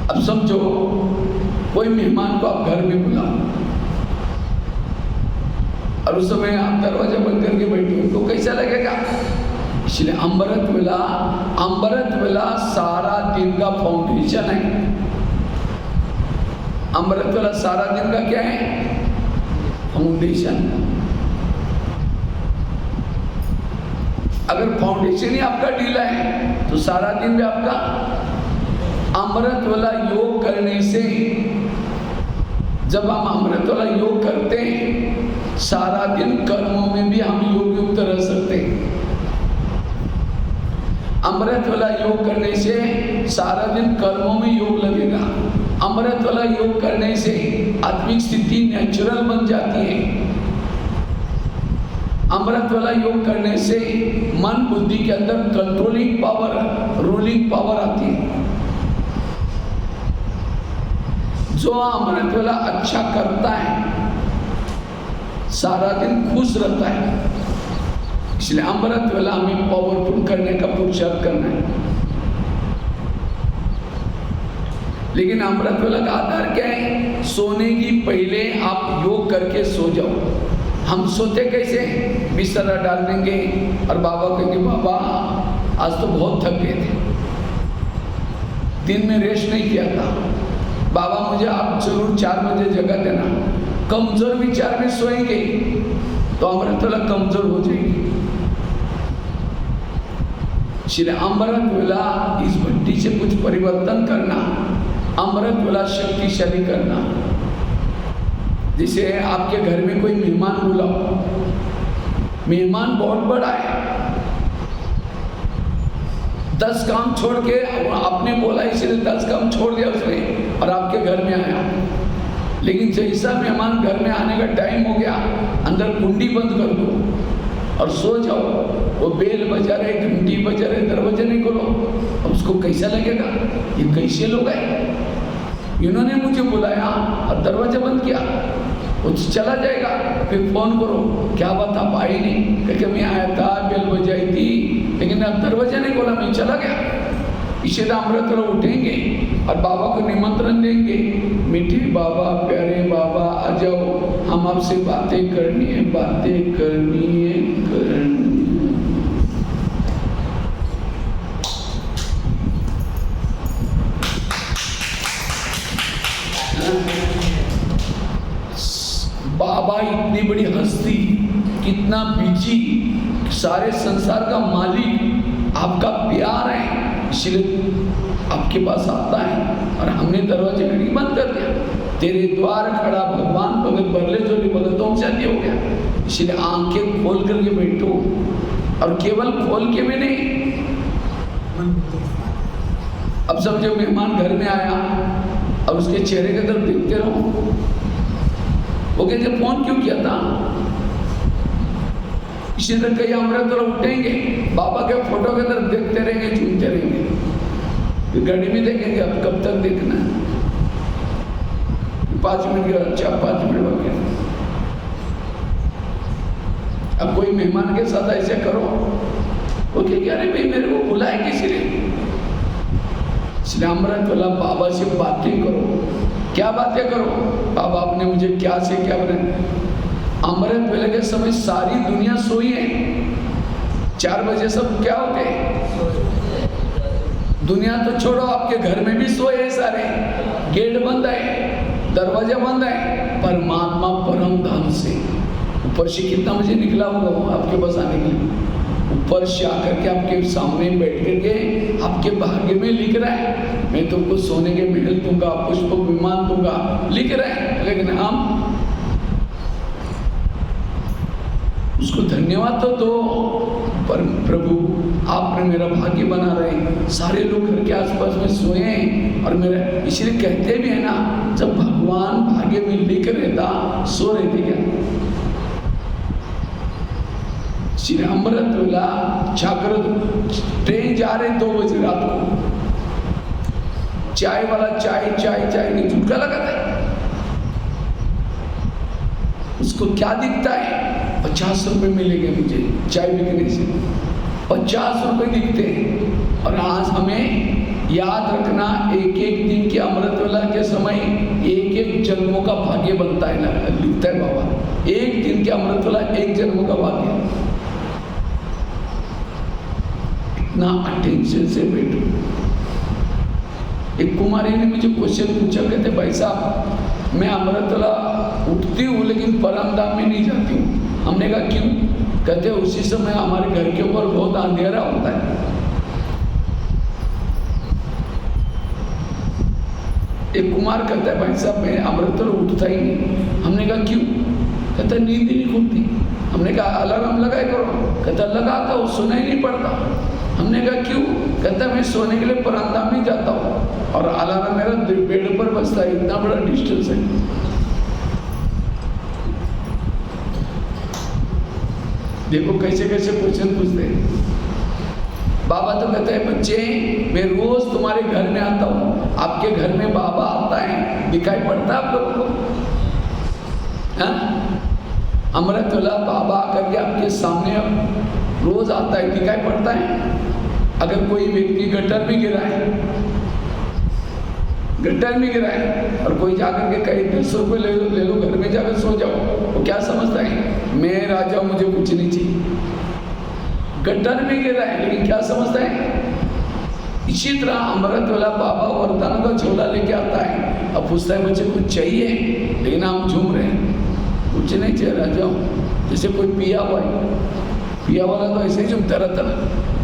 अब समझो, कोई मेहमान को आप घर में बुलाओ और उस समय आप दरवाजा बंद करके बैठे हो, तो कैसा लगेगा? इसलिए अमृत वाला सारा दिन का फाउंडेशन है। अमृत वाला सारा दिन का क्या है? फाउंडेशन। अगर फाउंडेशन ही आपका ढीला है तो सारा दिन भी आपका। अमृत वाला योग करने से, जब हम अमृत वाला योग करते हैं, सारा दिन कर्मों में भी हम योग युक्त रह सकते हैं। अमृत वाला योग करने से सारा दिन कर्मों में योग लगेगा। अमृत वाला योग करने से आत्मिक स्थिति नेचुरल बन जाती है। अमृत वाला योग करने से मन बुद्धि के अंदर कंट्रोलिंग पावर, रूलिंग पावर आती है। जो अमृत वाला अच्छा करता है, सारा दिन खुश रहता है। इसलिए अमृत वाला हमें पावरफुल करने का पुरुषार्थ करना है। लेकिन अमृत वाला का आधार क्या है? सोने की पहले आप योग करके सो जाओ। हम सोते कैसे? बिस्तर डाल देंगे और बाबा कहेंगे, बाबा आज तो बहुत थक गए थे, दिन में रेस्ट नहीं किया था, बाबा मुझे आप जरूर 4 बजे जगा देना। कमजोर विचार में सोएंगे तो अमृत वाला कमजोर हो जाएगी। इसलिए अमृत वाला इस भट्टी से कुछ परिवर्तन करना, अमृत वाला शक्तिशाली करना। जैसे आपके घर में कोई मेहमान बुलाओ, मेहमान बहुत बड़ा है, 10 काम छोड़ के, आपने बोला इसलिए 10 काम छोड़ दिया उसने और आपके घर में आया। लेकिन जैसा मेहमान घर में आने का टाइम हो गया, अंदर कुंडी बंद कर दो और सो जाओ। वो बेल बजा रहे, घंटी बजा रहे, दरवाजा नहीं खोलो। अब उसको कैसा लगेगा, ये कैसे लोग आए, इन्होंने मुझे बुलाया और दरवाजा बंद किया, वो चला जाएगा। फिर फोन करो, क्या बात आप आए नहीं, क्योंकि मैं आया था, बेल बजाई थी, लेकिन अब दरवाजा नहीं खोला, मैं चला गया। इसे अमृत उठेंगे और बाबा को निमंत्रण देंगे, मीठे बाबा, प्यारे बाबा आ जाओ, हम आपसे बातें करनी है, बातें करनी है, करनी। बाबा इतनी बड़ी हस्ती, कितना बिजी, सारे संसार का मालिक, आपका प्यार है, इसलिए आपके पास आता है। और हमने दरवाजे खड़ी बंद कर दिया। तेरे द्वार खड़ा भगवान भगत बरले जोली भगतों से हो गया, इसलिए आंखें खोल करके बैठो। और केवल खोल के भी नहीं, अब समझो मेहमान घर में आया और उसके चेहरे की तरफ देखते रहो। वो कहते फोन क्यों किया था, इसी तरह कई अमृत उठेंगे, बाबा के फोटो की तरफ देखते रहेंगे, झूमते रहेंगे, फिर गाड़ी में देखेंगे, अब कब तक देखना है, 5 मिनट के, अच्छा 5 मिनट बाकी। अब कोई मेहमान के साथ ऐसे करो, वो कहेंगे अरे भाई मेरे को बुलाए किसी ने, इसलिए अमृत वाला बाबा से बातें करो। क्या बातें करो, बाबा आपने मुझे क्या से क्या बनाया। अमृत वेले के समय सारी दुनिया सोई है, 4 बजे सब क्या होते, दुनिया तो छोड़ो, आपके घर में भी सोए हैं सारे, गेट बंद है, दरवाजा बंद है, परमात्मा परम धाम से ऊपर से कितना बजे निकला होगा आपके पास आने के लिए, ऊपर से आकर के आपके सामने बैठ करके आपके भाग्य में लिख रहा है, मैं तुमको सोने के महल दूंगा, पुष्पक विमान दूंगा, लिख रहा है। लेकिन हम उसको धन्यवाद तो दो, पर प्रभु आपने मेरा भाग्य बना रहे, सारे लोग घर के आसपास में सोए हैं। और मेरा इसलिए कहते भी है ना, जब भगवान भाग्य में लिख रहता, सो रहे थे क्या, श्री अमृत वेला जागृत, ट्रेन जा रहे 2 बजे रात को, चाय वाला चाय चाय चाय नहीं झुटका लगाता है, उसको क्या दिखता है, 50 रुपए मिलेंगे मुझे चाय बिकने से, 50 रुपए दिखते हैं। और आज हमें याद रखना, एक एक दिन के अमृत वेला के समय एक एक जन्मों का भाग्य बनता है ना, लिखता है बाबा, एक दिन के अमृत वेला एक जन्मों का भाग्य। इतना अटेंशन से बैठो। एक कुमारी ने मुझे क्वेश्चन पूछा, कहते भाई साहब मैं अमृत वेला उठती हूँ लेकिन परमधाम में नहीं जाती हूँ। हमने कहा क्यों, कहते उसी समय हमारे घर के ऊपर बहुत अंधेरा होता है। एक कुमार कहता है भाई साहब मैं अमृत वेला उठता ही नहीं। हमने कहा क्यों, कहता नींद ही नहीं खुलती। हमने कहा अलार्म लगाए करो, कहता लगाता हूँ सुनाई नहीं पड़ता। हमने कहा क्यों, कहता मैं सोने के लिए परमधाम में जाता हूँ और अलार्म मेरा बेड पर बजता है, इतना बड़ा डिस्टेंस है। देखो कैसे कैसे क्वेश्चन पूछते हैं। बाबा तो कहते हैं बच्चे मैं रोज तुम्हारे घर में आता हूँ, आपके घर में बाबा आता है, दिखाई पड़ता है आप लोगों को? अमृत वेला बाबा आकर के आपके सामने रोज आता है, दिखाई पड़ता है? अगर कोई व्यक्ति गटर में गिरा है, गटर में गिरा है और कोई जाकर के कहे 200 रुपये ले लो घर में जाकर सो जाओ, वो क्या समझता है, मैं राजा हूं मुझे कुछ नहीं चाहिए। गटर में गिरा है लेकिन क्या समझता है? इसी तरह अमृत वेला बाबा वरदान का झोला लेके आता है, अब पूछता है मुझे कुछ चाहिए, लेकिन हम झूम रहे हैं, कुछ नहीं चाहिए राजा हूँ। जैसे कोई पिया हुआ है, पिया वाला तो ऐसे ही झूमता रहता है।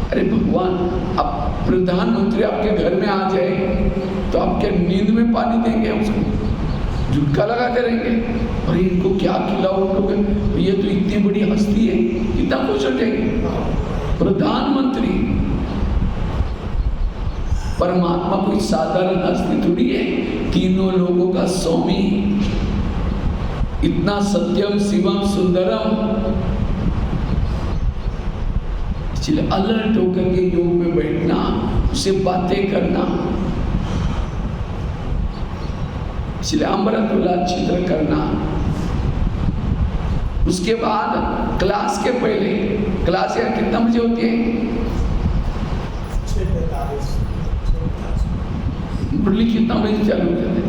अरे भगवान, अब प्रधानमंत्री आपके घर में आ जाए तो आपके नींद में पानी देंगे, उसको झुटका लगाते रहेंगे, और इनको क्या खिलाओ, तो ये तो इतनी बड़ी हस्ती है, कितना कुछ सोचेंगे। प्रधानमंत्री परमात्मा कोई साधारण हस्ती थोड़ी है, तीनों लोगों का स्वामी, इतना सत्यम शिवम सुंदरम। इसलिए अलर्ट होकर के योग में बैठना, उससे बातें करना, इसलिए अमृतुला चित्र करना। उसके बाद क्लास के पहले, क्लास यार कितना बजे होती है? मुरली कितना बजे चालू हो जाता है?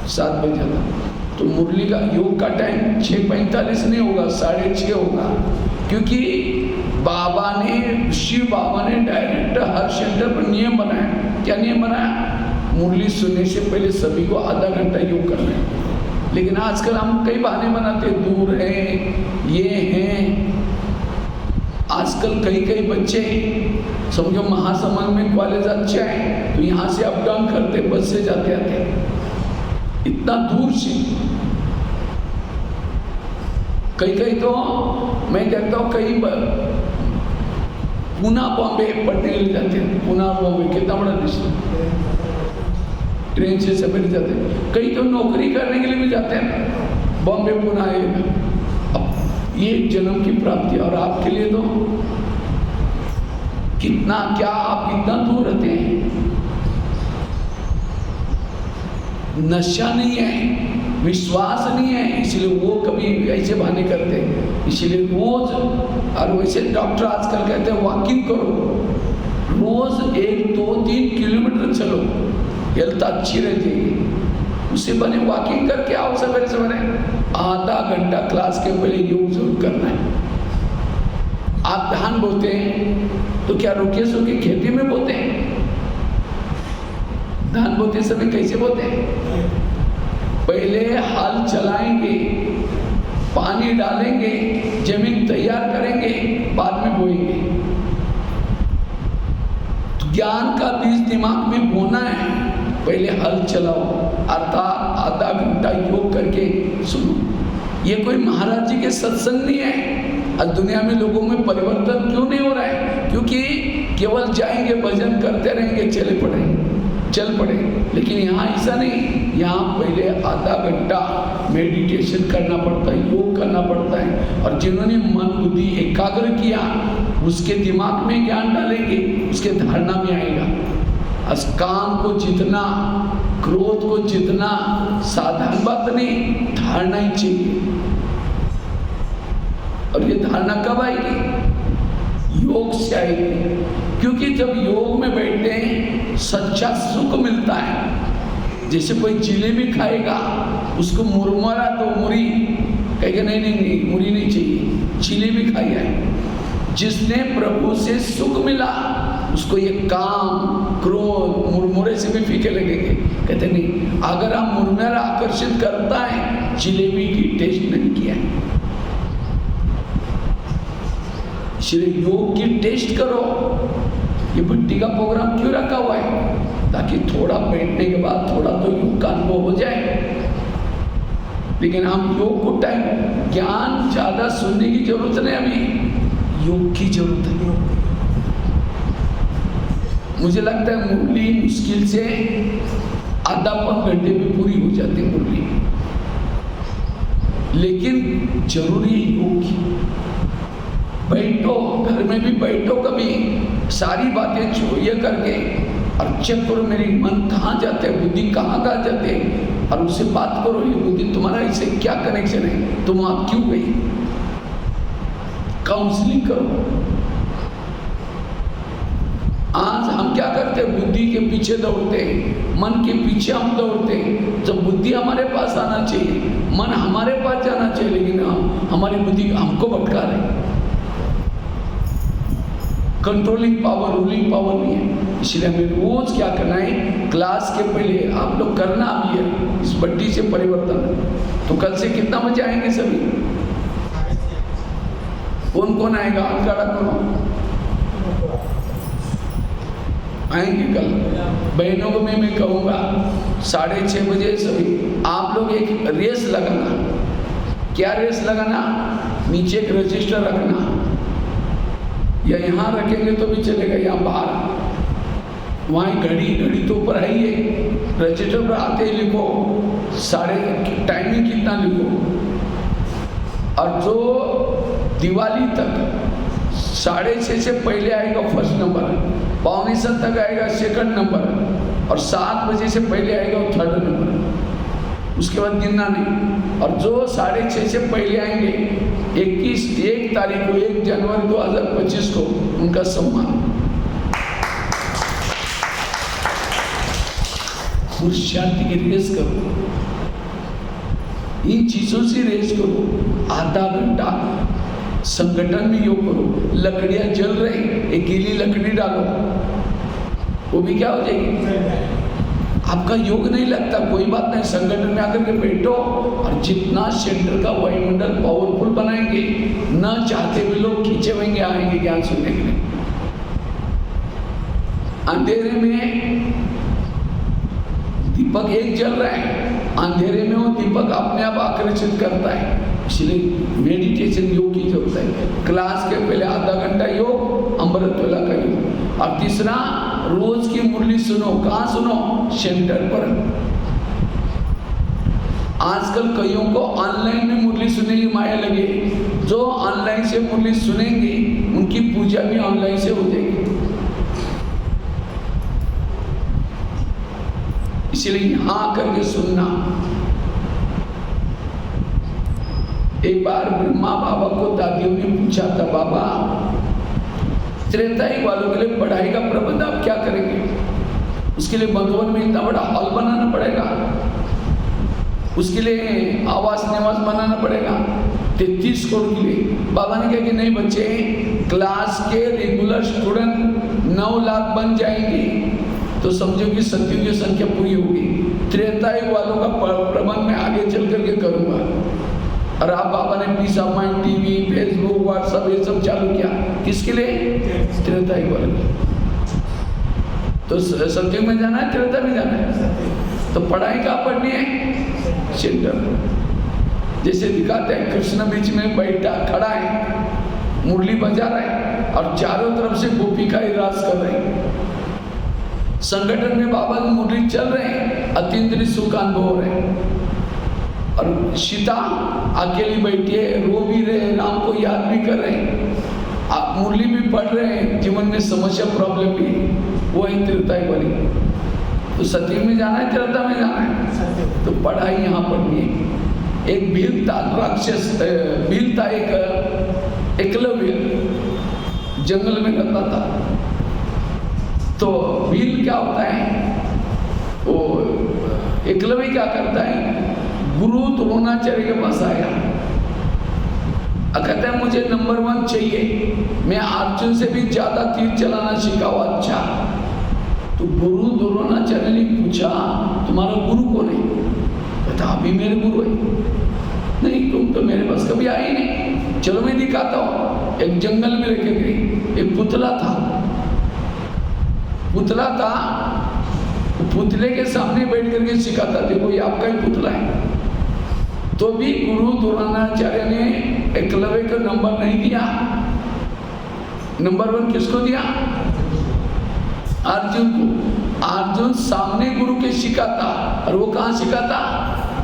7 बजे जाता है। तो मुरली का योग का टाइम 6:45 नहीं होगा, 6:30 होगा, क्योंकि बाबा ने, शिव बाबा ने डायरेक्ट हर सेंटर पर नियम बनाया। क्या नियम बनाया? मुरली सुनने से पहले सभी को आधा घंटा योग करना है। लेकिन आजकल हम कई बहाने बनाते, दूर हैं, ये हैं। आजकल कई बच्चे समझो महासमाज में कॉलेज अच्छा है तो यहाँ से अप डाउन करते, बस से जाते आते, इतना दूर से। कई तो मैं कहता हूँ कई पूना बॉम्बे पढ़ने के लिए जाते हैं। पूना बॉम्बे कितना बड़ा डिस्टेंस, ट्रेन से सफर जाते हैं। कई तो नौकरी करने के लिए भी जाते हैं, बॉम्बे पूना है। अब ये जन्म की प्राप्ति, और आपके लिए तो कितना, क्या आप इतना दूर रहते हैं? नशा नहीं है, विश्वास नहीं है, इसलिए वो कभी ऐसे बहाने करते हैं। इसलिए रोज, और वैसे डॉक्टर आजकल कहते हैं वॉकिंग करो, रोज 1, 2, 3 किलोमीटर चलो, हेल्थ अच्छी रहती है। उससे बने वॉकिंग करके आओ सवेरे सवेरे, आधा घंटा क्लास के पहले योग जरूर करना है। आप धान बोते हैं तो क्या रुके सुके खेती में बोते हैं? धान बोते समय कैसे बोते हैं? पहले हल चलाएंगे, पानी डालेंगे, जमीन तैयार करेंगे, बाद में बोएंगे। तो ज्ञान का बीज दिमाग में बोना है, पहले हल चलाओ, अर्थात आधा घंटा योग करके सुनो। ये कोई महाराज जी के सत्संग नहीं है। आज दुनिया में लोगों में परिवर्तन क्यों नहीं हो रहा है? क्योंकि केवल जाएंगे, भजन करते रहेंगे, चल पड़े। लेकिन यहाँ ऐसा नहीं, यहाँ पहले आधा घंटा मेडिटेशन करना पड़ता है, योग करना पड़ता है। और जिन्होंने मन बुद्धि एकाग्र किया, उसके दिमाग में ज्ञान डालेंगे, उसके धारणा में आएगा। आज काम को जितना, क्रोध को जितना, साधारण बात नहीं, धारणा ही चाहिए। और ये धारणा कब आएगी? योग से आएगी। क्योंकि जब योग में बैठते हैं सच्चा सुख मिलता है। जैसे कोई जिलेबी खाएगा, उसको मुरमुरा तो मुरी कहेगा, नहीं मुरी नहीं चाहिए, जिलेबी खाई है। जिसने प्रभु से सुख मिला उसको ये काम, क्रोध, मुरमुरे से भी फीके लगेंगे। कहते नहीं, अगर हम मुरमुरा आकर्षित करता है, जिलेबी की टेस्ट नहीं किया है। इसलिए योग की टेस्ट करो। ये भट्टी का प्रोग्राम क्यों रखा हुआ है? ताकि थोड़ा बैठने के बाद थोड़ा तो योग का अनुभव हो जाए। लेकिन हम योग को टाइम, ज्ञान ज्यादा सुनने की जरूरत नहीं, अभी योग की जरूरत है। मुझे लगता है मुरली मुश्किल से आधा पौन घंटे में पूरी हो जाती है मुरली, लेकिन जरूरी है योग की। बैठो, घर में भी बैठो, कभी सारी बातें छोड़िए करके और चेक करो मेरी मन कहाँ जाते हैं, बुद्धि कहाँ जाते हैं, और उससे बात करो। ये बुद्धि तुम्हारा इससे क्या कनेक्शन है, तुम वहाँ क्यों गई? काउंसलिंग करो। आज हम क्या करते हैं? बुद्धि के पीछे दौड़ते हैं, मन के पीछे हम दौड़ते हैं। जब बुद्धि हमारे पास आना चाहिए, मन हमारे पास जाना चाहिए, लेकिन हमारी बुद्धि हमको भटका रही। कंट्रोलिंग पावर, रूलिंग पावर नहीं है। इसलिए हमें रोज क्या करना है? क्लास के पहले आप लोग करना भी है इस भट्टी से परिवर्तन। तो कल से कितना बजे आएंगे सभी? कौन आएगा? हाथ खड़ा करो। आएंगे कल? बहनों को मैं कहूँगा 6:30 बजे सभी आप लोग एक रेस लगाना। क्या रेस लगाना? नीचे एक रजिस्टर रखना, या यहाँ रखेंगे तो भी चलेगा, यहाँ बाहर वहाँ घड़ी तो ऊपर है ही है, रजिस्टर पर आते ही लिखो साढ़े टाइमिंग कितना लिखो। और जो दिवाली तक 6:30 से पहले आएगा फर्स्ट नंबर, 6:45 तक आएगा सेकंड नंबर, और 7 बजे से पहले आएगा वो थर्ड नंबर। उसके बाद गिनना नहीं। और जो 6:30 से पहले आएंगे 1 तारीख को 1 जनवरी 2025 को उनका सम्मान। पुरुषार्थ की रेस करो, इन चीजों से रेस करो। आधा घंटा संगठन में योग करो। लकड़ियां जल रही, एक गीली लकड़ी डालो, वो भी क्या हो जाएगी? आपका योग नहीं लगता, कोई बात नहीं, संगठन में आकर के बैठो और जितना सेंटर का वायुमंडल पावरफुल बनाएंगे, न चाहते भी लोग खींचे हुए आएंगे ज्ञान सुनने के लिए। अंधेरे में दीपक एक जल रहा है, अंधेरे में वो दीपक अपने आप आकर्षित करता है। इसलिए मेडिटेशन योग की जरूरत है। क्लास के पहले आधा घंटा योग, अमृत वेला का योग। और तीसरा, रोज की मुरली सुनो। कहाँ सुनो? सेंटर पर। आजकल कईयों को ऑनलाइन में मुरली सुनने की माया लगी। जो ऑनलाइन से मुरली सुनेंगे उनकी पूजा भी ऑनलाइन से हो जाएगी। इसलिए यहां आकर के सुनना। एक बार ब्रह्मा बाबा को दादियों ने पूछा था, बाबा त्रेतायुग वालों के लिए पढ़ाई का प्रबंध आप क्या करेंगे? उसके लिए मधुबन में इतना बड़ा हॉल बनाना पड़ेगा, उसके लिए आवास निवास बनाना पड़ेगा 33 करोड़ के लिए। बाबा ने कहा कि नहीं बच्चे, क्लास के रेगुलर स्टूडेंट 9 लाख बन जाएंगे तो समझो कि सत्युग की संख्या पूरी होगी। त्रेतायुग वालों का प्रबंध मैं आगे चल करके करूंगा। और आप बाबा ने peace of mind, TV, Facebook, WhatsApp ये सब चालू किया, किसके लिए? त्रेतायुग वाले। तो सत्युग में जाना है, त्रेता में जाना है, तो पढ़ाई कहाँ पढ़नी है? सेंटर। जैसे दिखाते हैं कृष्ण बीच में बैठा खड़ा है, मुरली बजा रहा है और चारों तरफ से गोपिका रास कर रहे हैं। संगठन में बाबा की मुरली चल रहे हैं, अतीन्द्रिय सुख का अनुभव हो रहे हैं। और सीता अकेली बैठी है, रो भी रहे, राम को याद भी कर रहे हैं, आप मुरली भी पढ़ रहे हैं, जीवन में समस्या प्रॉब्लम भी वो है त्रेतायुग वाली। तो सत्युग में जाना है, त्रेता में जाना है, तो पढ़ाई यहाँ पढ़नी है। एक भील था, राक्षस भील था, एक एकलव्य जंगल में रहता था। तो भील क्या होता है, वो एकलव्य क्या करता है, गुरु द्रोणाचार्य के पास आया, कहता है मुझे नंबर 1 चाहिए, मैं अर्जुन से भी ज्यादा तीर चलाना सीखा हुआ। अच्छा, तो गुरु द्रोणाचार्य ने पूछा तुम्हारा गुरु कौन है? कहता अभी मेरे गुरु है। नहीं, तुम तो मेरे पास कभी आए नहीं, चलो मैं दिखाता हूँ। एक जंगल में रखे गए, एक पुतला था, पुतले के सामने बैठ करके सिखाता, देखो ये आपका ही पुतला है। तो भी गुरु द्रोणाचार्य ने एकलव्य को नंबर नहीं दिया, नंबर 1 किसको दिया? अर्जुन को। अर्जुन सामने गुरु के सिखाता, और वो कहाँ सिखाता?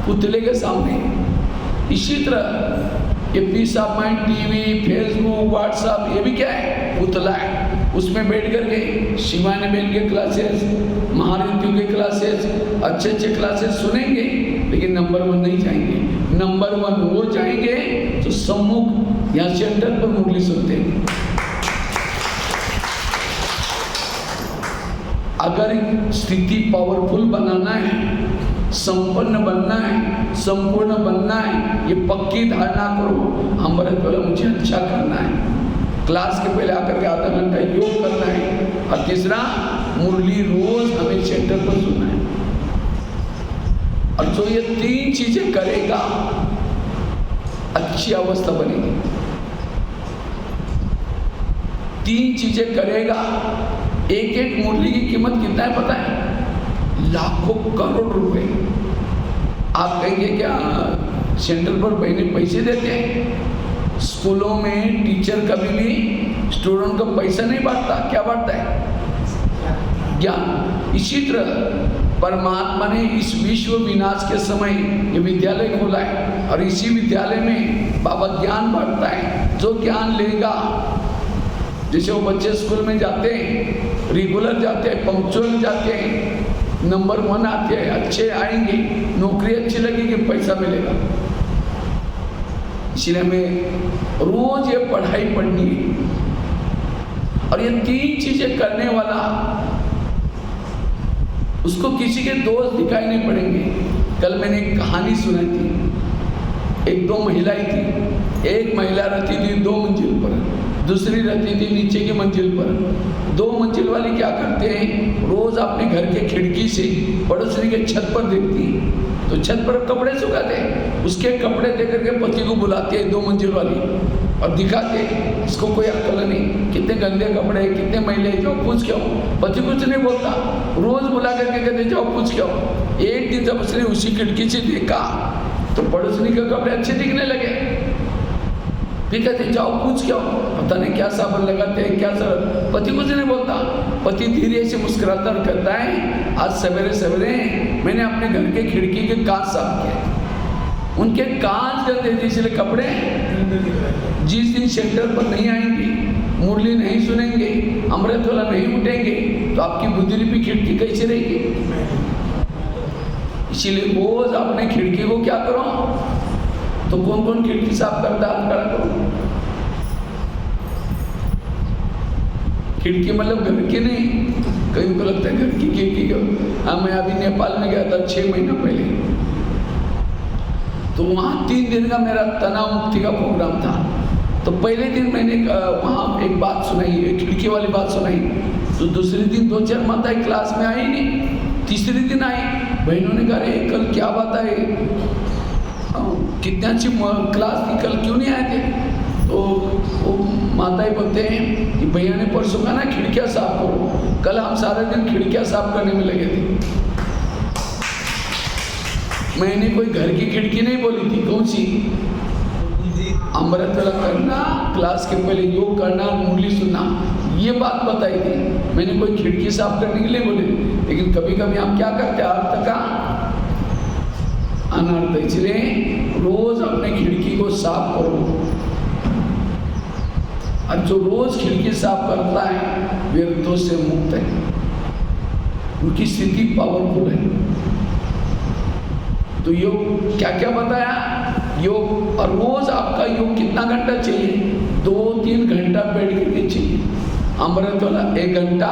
पुतले के सामने। इसी तरह ये peace of mind, TV, Facebook, WhatsApp, ये भी क्या है? पुतला है। उसमें बैठ करके शिवानी बहन के क्लासेस, महारितु के क्लासेस, अच्छे अच्छे क्लासेस सुनेंगे, लेकिन नंबर 1 नहीं जाएंगे। नंबर 1 वो जाएंगे तो सम्मुख या सेंटर पर मुरली सुनते हैं। अगर स्थिति पावरफुल बनाना है, संपन्न बनना है, संपूर्ण बनना है, ये पक्की धारणा करो, अमृत वेला मुझे अच्छा करना है, क्लास के पहले आकर के आधा घंटा योग करना है, और तीसरा मुरली रोज हमें सेंटर पर सुनना है। और जो ये 3 चीजें करेगा, अच्छी अवस्था बनेगी। 3 चीजें करेगा। एक मुरली की कीमत कितना है पता है? लाखों करोड़ रुपए। आप कहेंगे क्या सेंटर पर बहने पैसे देते हैं? स्कूलों में टीचर कभी भी स्टूडेंट को पैसा नहीं बांटता। क्या बांटता है? ज्ञान। इसी तरह परमात्मा ने इस विश्व विनाश के समय ये विद्यालय खोला है और इसी विद्यालय में बाबा ज्ञान बांटता है। जो ज्ञान लेगा, जैसे वो बच्चे स्कूल में जाते हैं, रेगुलर जाते हैं, पंक्चुअल जाते हैं, नंबर 1 आते हैं, अच्छे आएंगे, नौकरी अच्छी लगेगी, पैसा मिलेगा। इसलिए हमें रोज ये पढ़ाई पढ़नी है और ये 3 चीजें करने वाला उसको किसी के दोष दिखाई नहीं पड़ेंगे। कल मैंने एक कहानी सुनाई थी। एक 2 महिलाएं थी। एक महिला रहती थी 2 मंजिल पर, दूसरी रहती थी नीचे की मंजिल पर। 2 मंजिल वाली क्या करते हैं, रोज अपने घर के खिड़की से पड़ोसी के छत पर देखती, तो छत पर कपड़े सुखाते, उसके कपड़े देकर के पति को बुलाते हैं 2 मंजिल वाली और दिखाते, इसको कोई अकल नहीं, कितने गंदे कपड़े, कितने मैले, जाओ पूछ के आओ। पति कुछ नहीं बोलता, रोज बुला करके कहते जाओ पूछ के आओ। एक दिन जब उसने उसी खिड़की से देखा तो पड़ोसनी के कपड़े अच्छे दिखने लगे, फिर कहते जाओ पूछ के आओ, पता नहीं क्या साबुन लगाते हैं, क्या सब, पति कुछ नहीं बोलता। पति धीरे से मुस्कुराता और कहता है, आज सवेरे सवेरे मैंने अपने घर के खिड़की के कांच साफ किए, उनके कांच गंदे थे, इसलिए कपड़े जिस दिन सेंटर पर नहीं आएंगी, मुरली नहीं सुनेंगे, अमृत वाला नहीं उठेंगे, तो आपकी बुद्धिरूपी खिड़की कैसे रहेगी। इसीलिए रोज अपने खिड़की को क्या करो, तो कौन कौन खिड़की साफ करता है, खड़ा करो। खिड़की मतलब घर की नहीं, कहीं को लगता है घर की खिड़की को। हाँ, मैं अभी नेपाल में गया था 6 महीना पहले, तो वहाँ 3 दिन का मेरा तनाव मुक्ति का प्रोग्राम था। तो पहले दिन मैंने वहाँ एक बात सुनाई, एक खिड़की वाली बात सुनाई, तो दूसरे दिन 2-4 माताएं क्लास में आई नहीं, तीसरे दिन आई, बहनों ने कहा अरे कल क्या बात है, कितनी अच्छी क्लास थी, कल क्यों नहीं आए थे। तो वो माताएं बोलते हैं कि भैया ने परसों कहा ना खिड़कियाँ साफ करो, कल हम सारा दिन खिड़कियाँ साफ करने में लगे थे। मैंने कोई घर की खिड़की नहीं बोली थी, कौन सी, अमृत वाला करना, क्लास के पहले योग करना, मुरली सुनना, ये बात बताई थी। मैंने कोई खिड़की साफ करने के लिए बोली, लेकिन कभी कभी हम क्या करते हैं, अर्थ का अनर्थ। इसलिए रोज अपने खिड़की को साफ करो, और जो रोज खिड़की साफ करता है व्यर्थों से मुक्त है, उनकी स्थिति पावरफुल है। तो योग क्या क्या बताया, योग, और रोज आपका योग कितना घंटा चाहिए, 2-3 घंटा बैठ करके चाहिए। अमृत वाला 1 घंटा,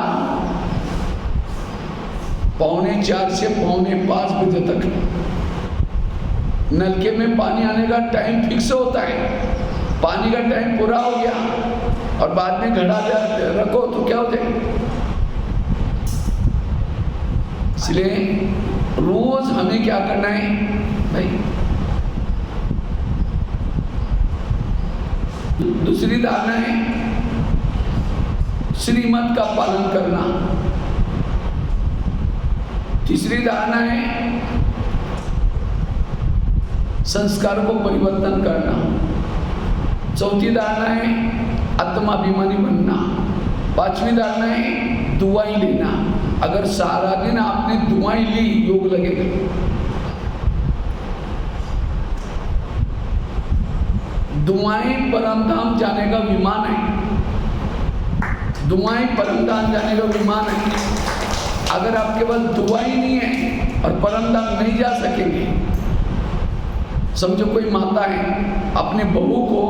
4:45 से 4:45 बजे तक। नलके में पानी आने का टाइम फिक्स होता है, पानी का टाइम पूरा हो गया और बाद में घड़ा रखो तो क्या हो जाए। इसलिए रोज हमें क्या करना है भाई। दूसरी धारणा है श्रीमत का पालन करना। तीसरी धारणा है संस्कार को परिवर्तन करना। चौथी धारणा है आत्माभिमानी बनना। 5वीं धारणा है दुआई लेना। अगर सारा दिन आपने दुआई ली, योग लगेगा। दुआएं परमधाम जाने का विमान है। दुआएं परमधाम जाने का विमान है। अगर आपके पास दुआई नहीं है और परमधाम नहीं जा सकेंगे। समझो कोई माता है, अपने बहू को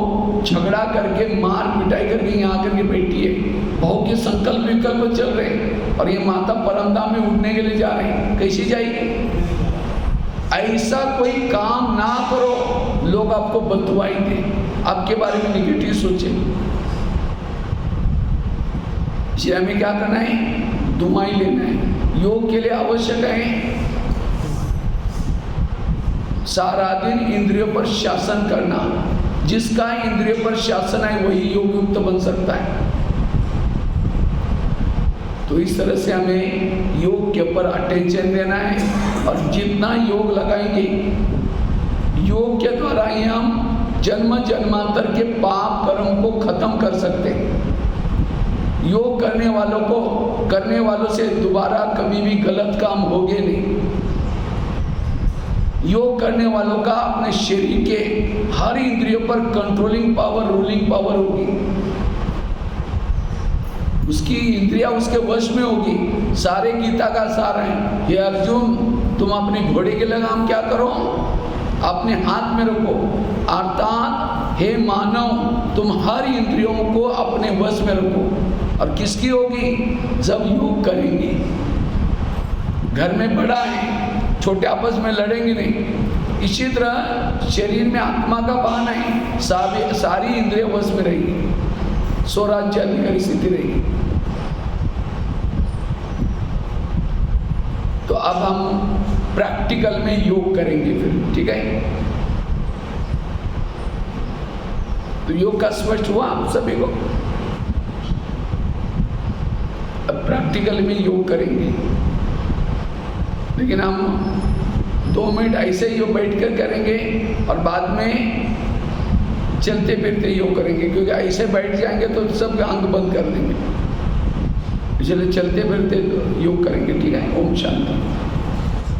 झगड़ा करके मार पिटाई करके यहाँ आकर के बैठी है, बहू के संकल्प विकल्प चल रहे हैं और ये माता परमधाम में उठने के लिए जा रही है, कैसी जाएगी। ऐसा कोई काम ना करो, लोग आपको बददुआई दें, आपके बारे में निगेटिव सोचे। इसलिए हमें क्या करना है, दुआई लेना है। योग के लिए आवश्यक है सारा दिन इंद्रियों पर शासन करना। जिसका इंद्रियों पर शासन है वही योग युक्त बन सकता है। तो इस तरह से हमें योग के ऊपर अटेंशन देना है और जितना योग लगाएंगे, योग के द्वारा ही हम जन्म जन्मांतर के पाप कर्म को खत्म कर सकते हैं। योग करने वालों से दोबारा कभी भी गलत काम होगे नहीं। योग करने वालों का अपने शरीर के हर इंद्रियों पर कंट्रोलिंग पावर, रूलिंग पावर होगी। उसकी इंद्रिया उसके वश में होगी। सारे गीता का सार है, हे अर्जुन तुम अपने घोड़े के लगाम क्या करो, अपने हाथ में रखो। अर्थात हे मानव तुम हर इंद्रियों को अपने वश में रखो। और किसकी होगी? जब योग करेंगे। घर में बड़ा है, छोटे आपस में लड़ेंगे नहीं। इसी तरह शरीर में आत्मा का बहाना है, सारी इंद्रिय वश में रहेगी, स्वराज्य अधिकारी स्थिति रहेगी। तो अब हम प्रैक्टिकल में योग करेंगे फिर, ठीक है? तो योग का स्पष्ट हुआ आप सभी को? अब प्रैक्टिकल में योग करेंगे, लेकिन हम 2 मिनट ऐसे ही बैठ कर करेंगे और बाद में चलते फिरते योग करेंगे, क्योंकि ऐसे बैठ जाएंगे तो सब आंख बंद कर देंगे। इसलिए चलते फिरते योग करेंगे, ठीक है? ओम शांति।